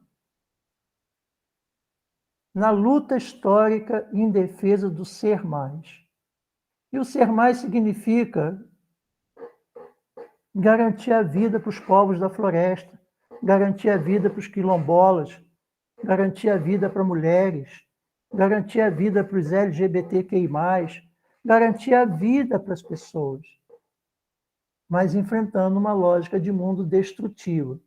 na luta histórica em defesa do ser mais. E o ser mais significa garantir a vida para os povos da floresta, garantir a vida para os quilombolas, garantir a vida para mulheres, garantir a vida para os LGBTQI+, garantir a vida para as pessoas, mas enfrentando uma lógica de mundo destrutiva.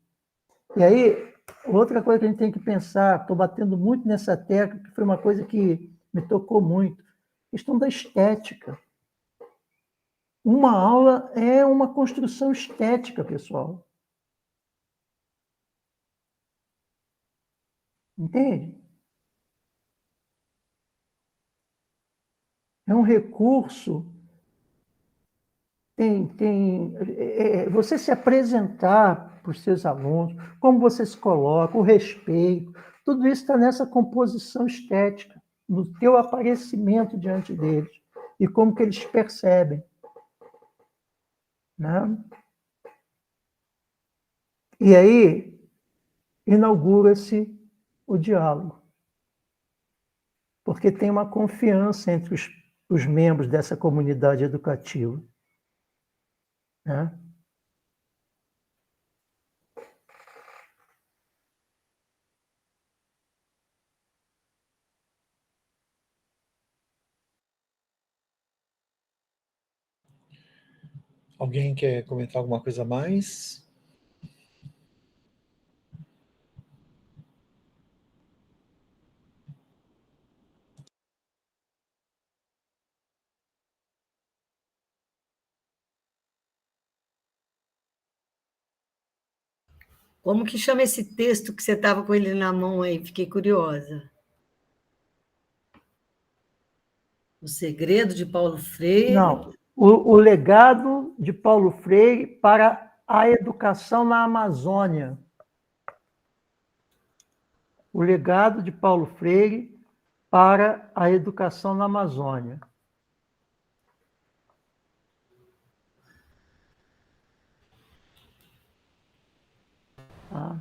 E aí, outra coisa que a gente tem que pensar, estou batendo muito nessa tecla, que foi uma coisa que me tocou muito, questão da estética. Uma aula é uma construção estética, pessoal. Entende? É um recurso. Você se apresentar para os seus alunos, como você se coloca, o respeito, tudo isso está nessa composição estética, no teu aparecimento diante deles e como que eles percebem, né? E aí inaugura-se o diálogo, porque tem uma confiança entre os membros dessa comunidade educativa, né? Alguém quer comentar alguma coisa a mais? Como que chama esse texto que você estava com ele na mão aí? Fiquei curiosa. O segredo de Paulo Freire. Não, o legado de Paulo Freire para a educação na Amazônia. O legado de Paulo Freire para a educação na Amazônia. Tá?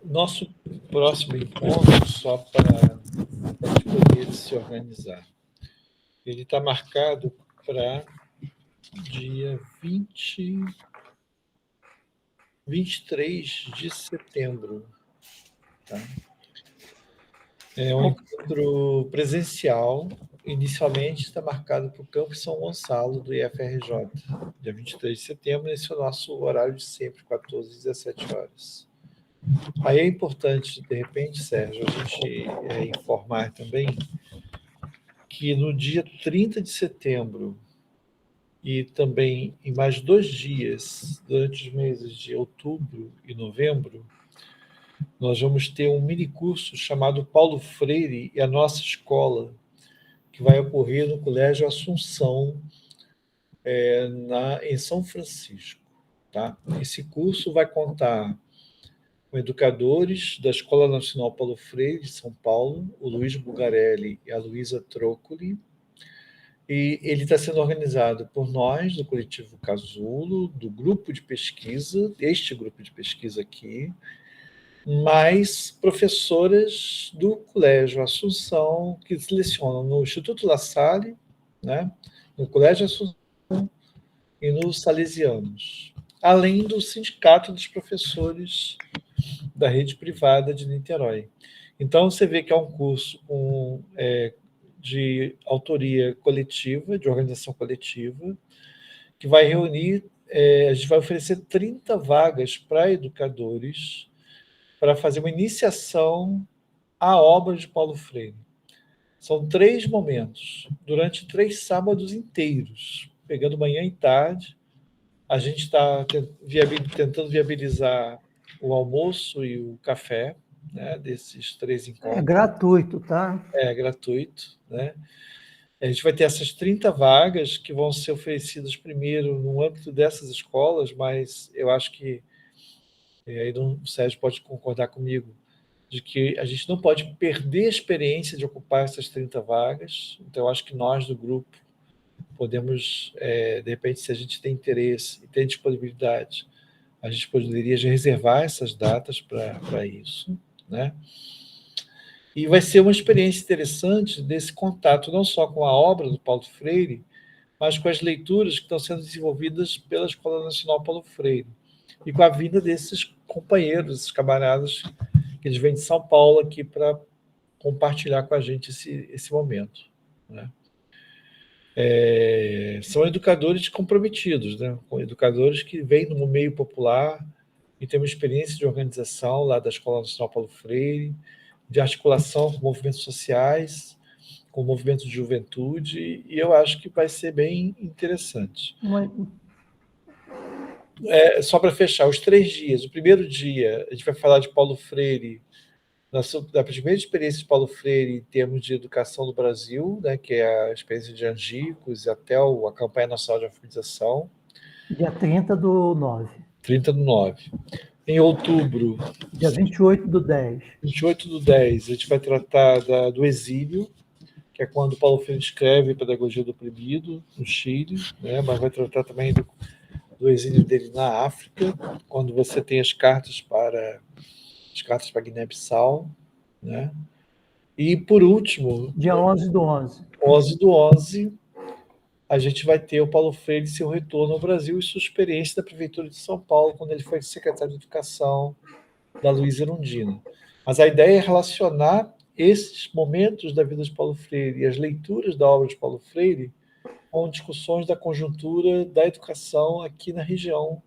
Nosso próximo encontro, só para a gente poder se organizar, ele está marcado para dia 23 de setembro. Tá? É um encontro presencial. Inicialmente está marcado para o Campus São Gonçalo, do IFRJ, dia 23 de setembro, nesse é o nosso horário de sempre, 14 e 17 horas. Aí é importante, de repente, Sérgio, a gente informar também que no dia 30 de setembro e também em mais 2 dias, durante os meses de outubro e novembro, nós vamos ter um minicurso chamado Paulo Freire e a Nossa Escola, que vai ocorrer no Colégio Assunção, em São Francisco. Tá? Esse curso vai contar com educadores da Escola Nacional Paulo Freire de São Paulo, o Luiz Bugarelli e a Luísa Trócoli, e ele está sendo organizado por nós, do Coletivo Casulo, do grupo de pesquisa, este grupo de pesquisa aqui, mais professoras do Colégio Assunção, que se lecionam no Instituto La Salle, né, no Colégio Assunção e nos Salesianos, além do Sindicato dos Professores da rede privada de Niterói. Então, você vê que é um curso de autoria coletiva, de organização coletiva, que vai reunir, a gente vai oferecer 30 vagas para educadores para fazer uma iniciação à obra de Paulo Freire. São 3 momentos, durante 3 sábados inteiros, pegando manhã e tarde. A gente está tentando viabilizar o almoço e o café, né, desses 3 encontros. É gratuito, tá? É gratuito, né? A gente vai ter essas 30 vagas que vão ser oferecidas primeiro no âmbito dessas escolas, mas eu acho que, aí o Sérgio pode concordar comigo, de que a gente não pode perder a experiência de ocupar essas 30 vagas. Então, eu acho que nós, do grupo, podemos, de repente, se a gente tem interesse e tem disponibilidade, a gente poderia reservar essas datas para isso, né? E vai ser uma experiência interessante desse contato, não só com a obra do Paulo Freire, mas com as leituras que estão sendo desenvolvidas pela Escola Nacional Paulo Freire, e com a vinda desses companheiros, esses camaradas, que eles vêm de São Paulo aqui para compartilhar com a gente esse momento, né? São educadores comprometidos, né? Educadores que vêm no meio popular e têm uma experiência de organização lá da Escola Nacional Paulo Freire, de articulação com movimentos sociais, com movimentos de juventude, e eu acho que vai ser bem interessante. Só para fechar, os 3 dias. O primeiro dia, a gente vai falar de Paulo Freire, da primeira experiência de Paulo Freire em termos de educação no Brasil, né, que é a experiência de Angicos e até a Campanha Nacional de Alfabetização. Dia 30/9. 30/9. Em outubro... Dia 28/10. 28/10, a gente vai tratar do exílio, que é quando Paulo Freire escreve Pedagogia do Oprimido, no Chile, né, mas vai tratar também do exílio dele na África, quando você tem as cartas para Guiné-Bissau, né? E, por último... Dia 11/11. 11/11, a gente vai ter o Paulo Freire e seu retorno ao Brasil e sua experiência da Prefeitura de São Paulo, quando ele foi secretário de Educação da Luísa Erundina. Mas a ideia é relacionar esses momentos da vida de Paulo Freire e as leituras da obra de Paulo Freire com discussões da conjuntura da educação aqui na região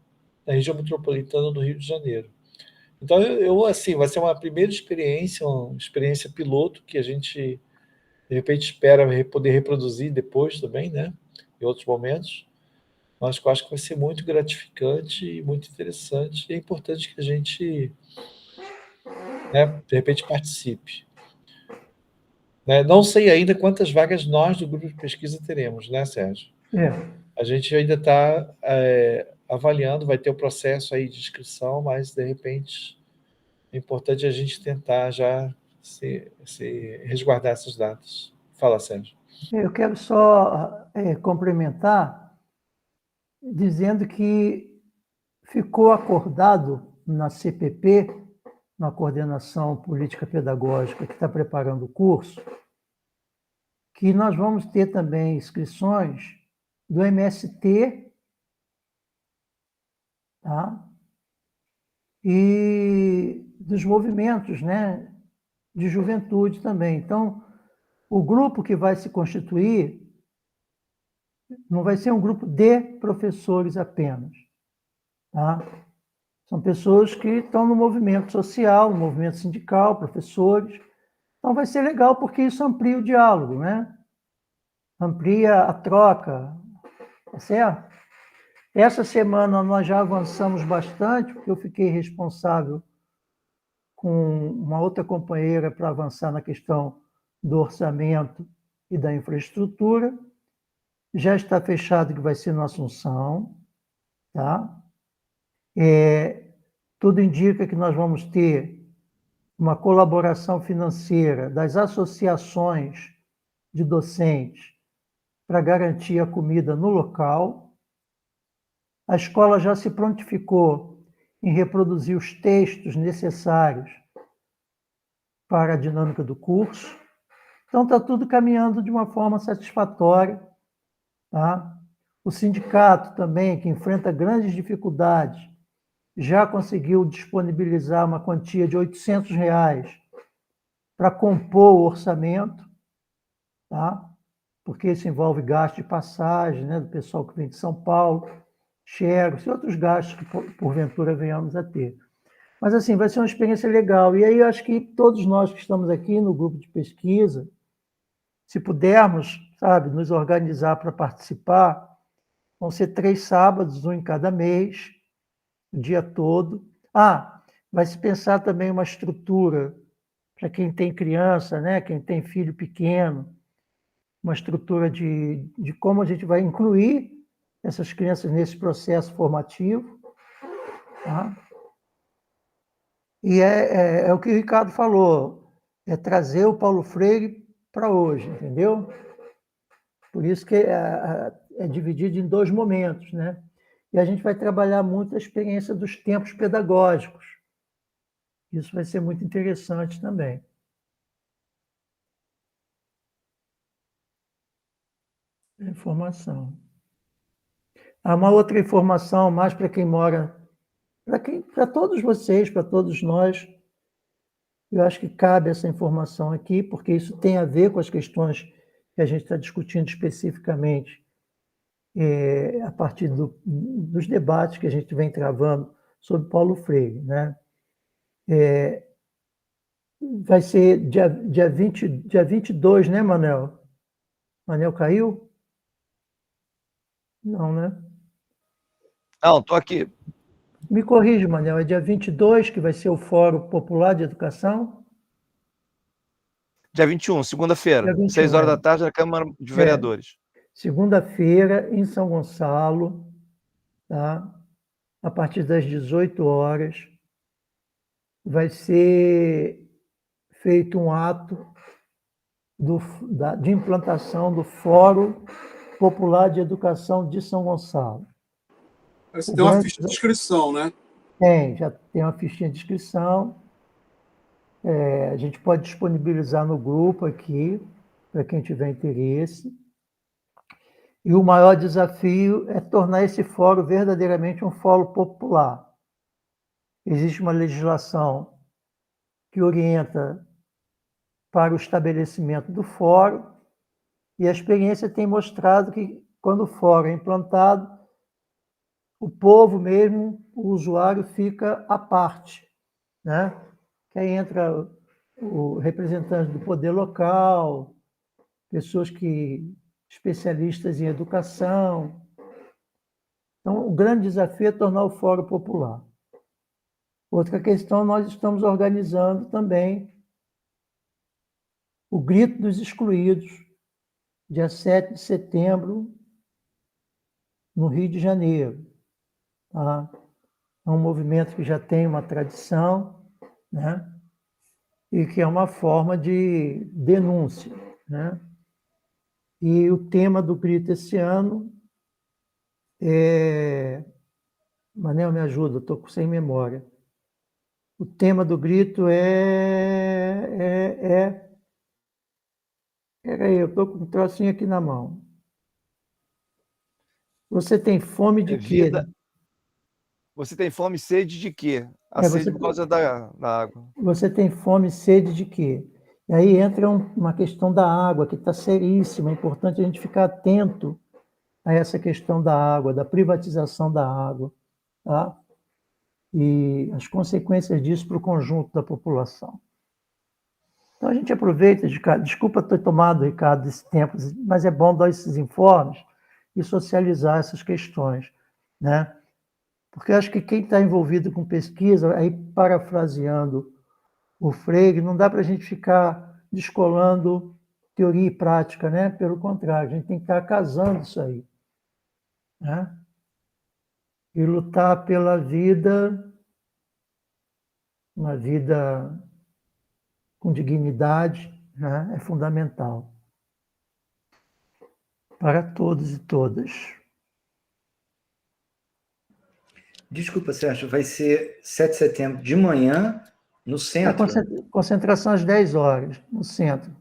metropolitana do Rio de Janeiro. Então, assim, vai ser uma primeira experiência, uma experiência piloto que a gente de repente espera poder reproduzir depois também, né? Em outros momentos. Mas eu acho que vai ser muito gratificante e muito interessante. E é importante que a gente, né, de repente, participe. Né? Não sei ainda quantas vagas nós do grupo de pesquisa teremos, né, Sérgio? A gente ainda está avaliando, vai ter o processo aí de inscrição, mas, de repente, é importante a gente tentar já se resguardar essas datas. Fala, Sérgio. Eu quero só complementar dizendo que ficou acordado na CPP, na Coordenação Política Pedagógica, que está preparando o curso, que nós vamos ter também inscrições do MST, tá? E dos movimentos, né, de juventude também. Então, o grupo que vai se constituir não vai ser um grupo de professores apenas, tá? São pessoas que estão no movimento social, no movimento sindical, professores. Então, vai ser legal, porque isso amplia o diálogo, né? Amplia a troca, tá certo? Essa semana nós já avançamos bastante, porque eu fiquei responsável com uma outra companheira para avançar na questão do orçamento e da infraestrutura. Já está fechado que vai ser na Assunção, tá? Tudo indica que nós vamos ter uma colaboração financeira das associações de docentes para garantir a comida no local. A escola já se prontificou em reproduzir os textos necessários para a dinâmica do curso. Então, está tudo caminhando de uma forma satisfatória, tá? O sindicato também, que enfrenta grandes dificuldades, já conseguiu disponibilizar uma quantia de R$ 800 para compor o orçamento, tá? Porque isso envolve gasto de passagem, né, do pessoal que vem de São Paulo, xerox e outros gastos que, porventura, venhamos a ter. Mas, assim, vai ser uma experiência legal. E aí, eu acho que todos nós que estamos aqui no grupo de pesquisa, se pudermos, sabe, nos organizar para participar, vão ser 3 sábados, um em cada mês, o dia todo. Vai se pensar também uma estrutura para quem tem criança, né, quem tem filho pequeno, uma estrutura de como a gente vai incluir essas crianças nesse processo formativo, tá? E é o que o Ricardo falou, é trazer o Paulo Freire para hoje, entendeu? Por isso que é dividido em 2 momentos, né? E a gente vai trabalhar muito a experiência dos tempos pedagógicos. Isso vai ser muito interessante também. Informação. Há uma outra informação, mais para quem mora, para todos vocês, para todos nós, eu acho que cabe essa informação aqui, porque isso tem a ver com as questões que a gente está discutindo especificamente a partir dos debates que a gente vem travando sobre Paulo Freire, né? Vai ser dia 22, né, Manel? Manel caiu? Não, né? Não, estou aqui. Me corrija, Manel, é dia 22 que vai ser o Fórum Popular de Educação? Dia 21, segunda-feira, Dia 21, 6 horas da tarde, na Câmara de Vereadores. Segunda-feira, em São Gonçalo, tá? A partir das 18 horas, vai ser feito um ato de implantação do Fórum Popular de Educação de São Gonçalo. Parece que tem uma ficha de inscrição, né? Já tem uma fichinha de inscrição. A gente pode disponibilizar no grupo aqui, para quem tiver interesse. E o maior desafio é tornar esse fórum verdadeiramente um fórum popular. Existe uma legislação que orienta para o estabelecimento do fórum, e a experiência tem mostrado que, quando o fórum é implantado, o povo mesmo, o usuário, fica à parte, né? Que aí entra o representante do poder local, pessoas especialistas em educação. Então, o grande desafio é tornar o Fórum popular. Outra questão, nós estamos organizando também o Grito dos Excluídos, dia 7 de setembro, no Rio de Janeiro. Tá? É um movimento que já tem uma tradição, né? E que é uma forma de denúncia, né? E o tema do grito esse ano é... Manel, me ajuda, estou sem memória. O tema do grito Peraí, eu estou com um trocinho aqui na mão. Você tem fome de quê? Vida. Você tem fome e sede de quê? A sede por causa da água. Você tem fome e sede de quê? E aí entra uma questão da água, que está seríssima. É importante a gente ficar atento a essa questão da água, da privatização da água, tá? E as consequências disso para o conjunto da população. Então a gente aproveita, desculpa ter tomado, Ricardo, esse tempo, mas é bom dar esses informes e socializar essas questões, né? Porque eu acho que quem está envolvido com pesquisa, aí parafraseando o Freire, não dá para a gente ficar descolando teoria e prática, né? Pelo contrário, a gente tem que estar casando isso aí, né? E lutar pela vida, uma vida com dignidade, né? É fundamental para todos e todas. Desculpa, Sérgio, vai ser 7 de setembro de manhã, no centro? A concentração às 10 horas, no centro.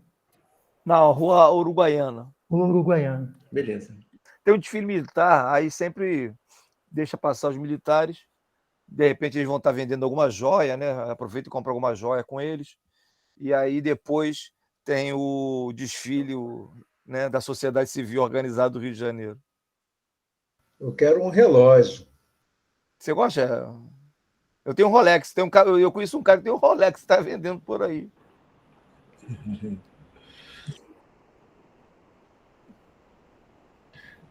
Na Rua Uruguaiana. Rua Uruguaiana. Beleza. Tem um desfile militar, aí sempre deixa passar os militares, de repente eles vão estar vendendo alguma joia, né? Aproveita e compra alguma joia com eles, e aí depois tem o desfile, né, da sociedade civil organizada do Rio de Janeiro. Eu quero um relógio. Você gosta? Eu tenho um Rolex. Eu conheço um cara que tem um Rolex, está vendendo por aí.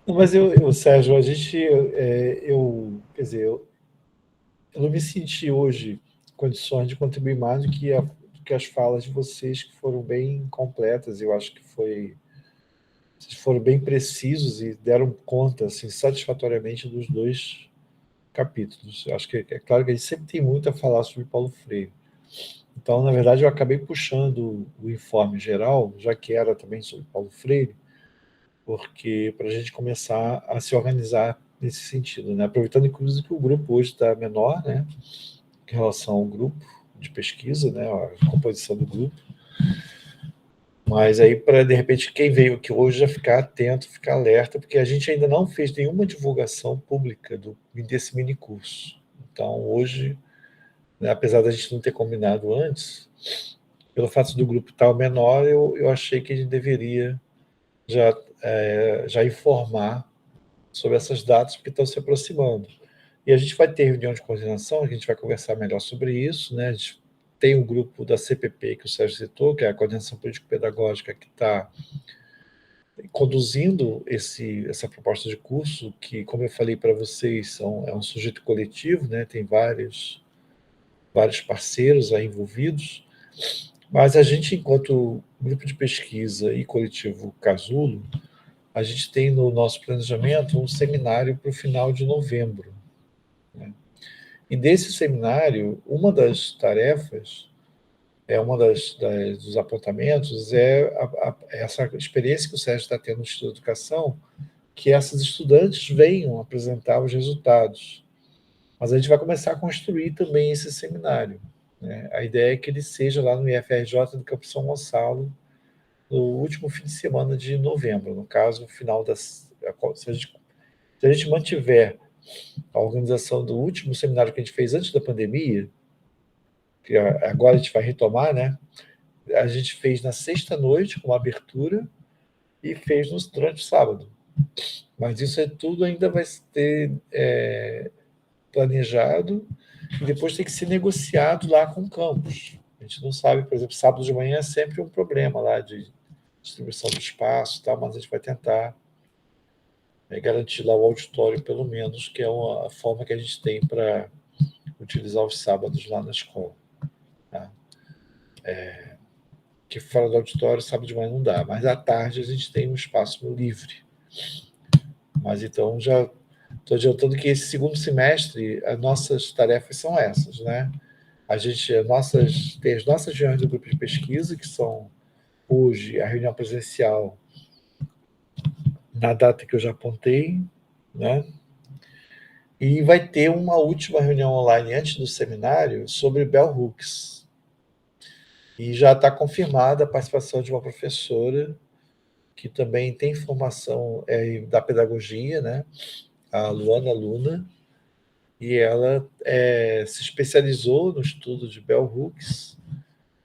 Não, mas Sérgio, quer dizer, eu não me senti hoje em condições de contribuir mais do que as falas de vocês, que foram bem completas. Eu acho que vocês foram bem precisos e deram conta, assim, satisfatoriamente dos dois capítulos. Eu acho que é claro que a gente sempre tem muito a falar sobre Paulo Freire. Então, na verdade, eu acabei puxando o informe geral, já que era também sobre Paulo Freire, porque para a gente começar a se organizar nesse sentido, né? Aproveitando, inclusive, que o grupo hoje está menor, né, em relação ao grupo de pesquisa, né, a composição do grupo. Mas aí, para, de repente, quem veio aqui hoje já ficar atento, ficar alerta, porque a gente ainda não fez nenhuma divulgação pública desse mini curso. Então, hoje, né, apesar da gente não ter combinado antes, pelo fato do grupo estar menor, eu achei que a gente deveria já informar sobre essas datas, porque estão se aproximando. E a gente vai ter reunião de coordenação, a gente vai conversar melhor sobre isso, né? A gente tem um grupo da CPP, que o Sérgio citou, que é a Coordenação Político-Pedagógica, que está conduzindo essa proposta de curso, que, como eu falei para vocês, é um sujeito coletivo, né? Tem vários parceiros aí envolvidos, mas a gente, enquanto grupo de pesquisa e coletivo Casulo, a gente tem no nosso planejamento um seminário para o final de novembro, né? E desse seminário, uma das tarefas, dos apontamentos, essa experiência que o Sérgio está tendo no Instituto de Educação, que essas estudantes venham apresentar os resultados. Mas a gente vai começar a construir também esse seminário, né? A ideia é que ele seja lá no IFRJ do Campo São Gonçalo, no último fim de semana de novembro, no caso, se a gente mantiver a organização do último seminário que a gente fez antes da pandemia, que agora a gente vai retomar, né? A gente fez na sexta-noite, com uma abertura, e fez durante o sábado. Mas isso tudo ainda vai ter planejado e depois tem que ser negociado lá com o campus. A gente não sabe, por exemplo, sábado de manhã é sempre um problema lá de distribuição do espaço, tal, mas a gente vai tentar garantir lá o auditório, pelo menos, que é a forma que a gente tem para utilizar os sábados lá na escola. Tá? Que fora do auditório, sábado de manhã não dá, mas à tarde a gente tem um espaço livre. Mas então já estou adiantando que esse segundo semestre as nossas tarefas são essas, né? A gente tem as nossas reuniões do grupo de pesquisa, que são hoje a reunião presencial na data que eu já apontei, né? E vai ter uma última reunião online antes do seminário sobre bell hooks. E já está confirmada a participação de uma professora que também tem formação da pedagogia, né? A Luana Luna, e ela se especializou no estudo de bell hooks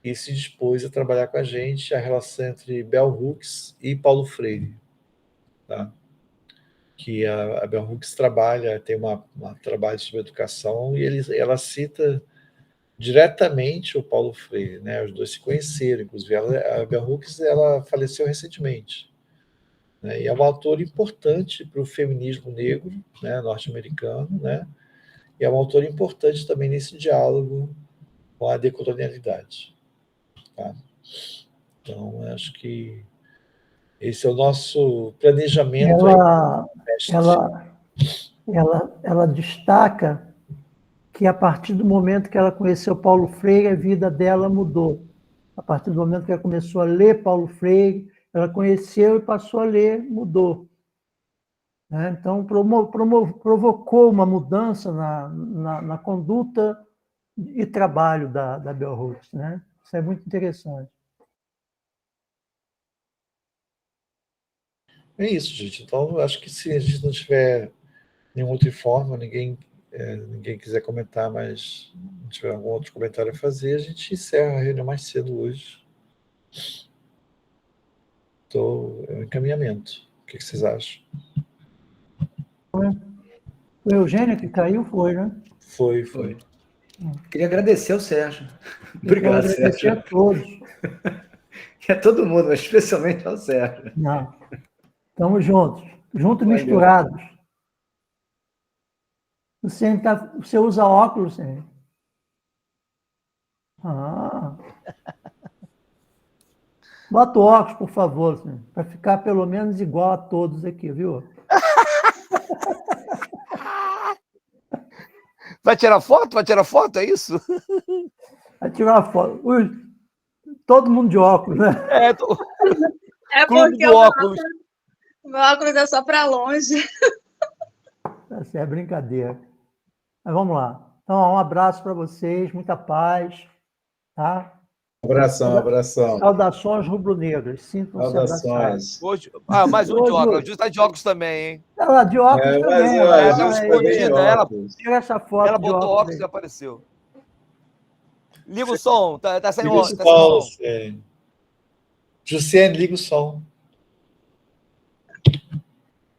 e se dispôs a trabalhar com a gente a relação entre bell hooks e Paulo Freire, tá? Que a bell hooks tem um trabalho sobre educação e ela cita diretamente o Paulo Freire, né? Os dois se conheceram, inclusive a bell hooks ela faleceu recentemente, né? E é uma autora importante para o feminismo negro, né, norte-americano, né? E é uma autora importante também nesse diálogo com a decolonialidade. Tá? Então, acho que esse é o nosso planejamento. Ela destaca que a partir do momento que ela conheceu Paulo Freire, a vida dela mudou. A partir do momento que ela começou a ler Paulo Freire, ela conheceu e passou a ler, mudou. Então, provocou uma mudança na conduta e trabalho da bell hooks, né? Isso é muito interessante. É isso, gente. Então, acho que se a gente não tiver nenhum outro informe, ninguém quiser comentar, mas não tiver algum outro comentário a fazer, a gente encerra a reunião mais cedo hoje. Estou em encaminhamento. O que vocês acham? Foi o Eugênio que caiu, foi, né? Foi. Queria agradecer ao Sérgio. Obrigado, agradecer Sérgio. a todos. E a todo mundo, mas especialmente ao Sérgio. Não. Estamos juntos. Juntos Valeu. misturados. Você usa óculos, Sérgio? Bota o óculos, por favor, para ficar pelo menos igual a todos aqui, viu? Vai tirar foto? Vai tirar foto, é isso? Vai tirar uma foto. Todo mundo de óculos, né? É Clube porque do óculos. o meu óculos é só para longe. Essa é brincadeira. Mas vamos lá. Então, um abraço para vocês, muita paz, tá? Abração. Saudações rubro-negras. Sintam-se abraçados. Hoje, mais um de óculos. A Ju está de óculos também, hein? Ela de óculos também. Ela estava escondida. Tira essa foto. Ela botou óculos e apareceu. Liga o som. Tá sem som. Jussiane, liga o som.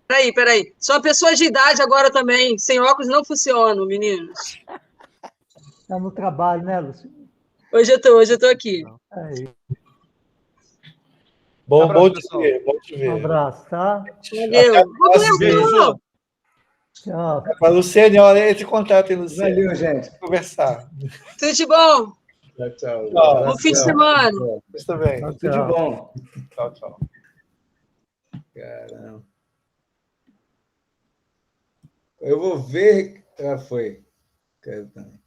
Peraí. Só pessoas de idade agora também. Sem óculos não funcionam, meninos. Está no trabalho, né, Luciano? Hoje eu tô aqui. Aí. Bom te ver. Um abraço, tá? Valeu. Tchau. Para Luciane, olha, entre em contato, hein, Luciane. Valeu, gente. Conversar. Tudo de bom. Tchau. Bom fim de semana. Você também. Tchau. Tudo de bom. Tchau. Caramba. Eu vou ver. Foi. Caramba.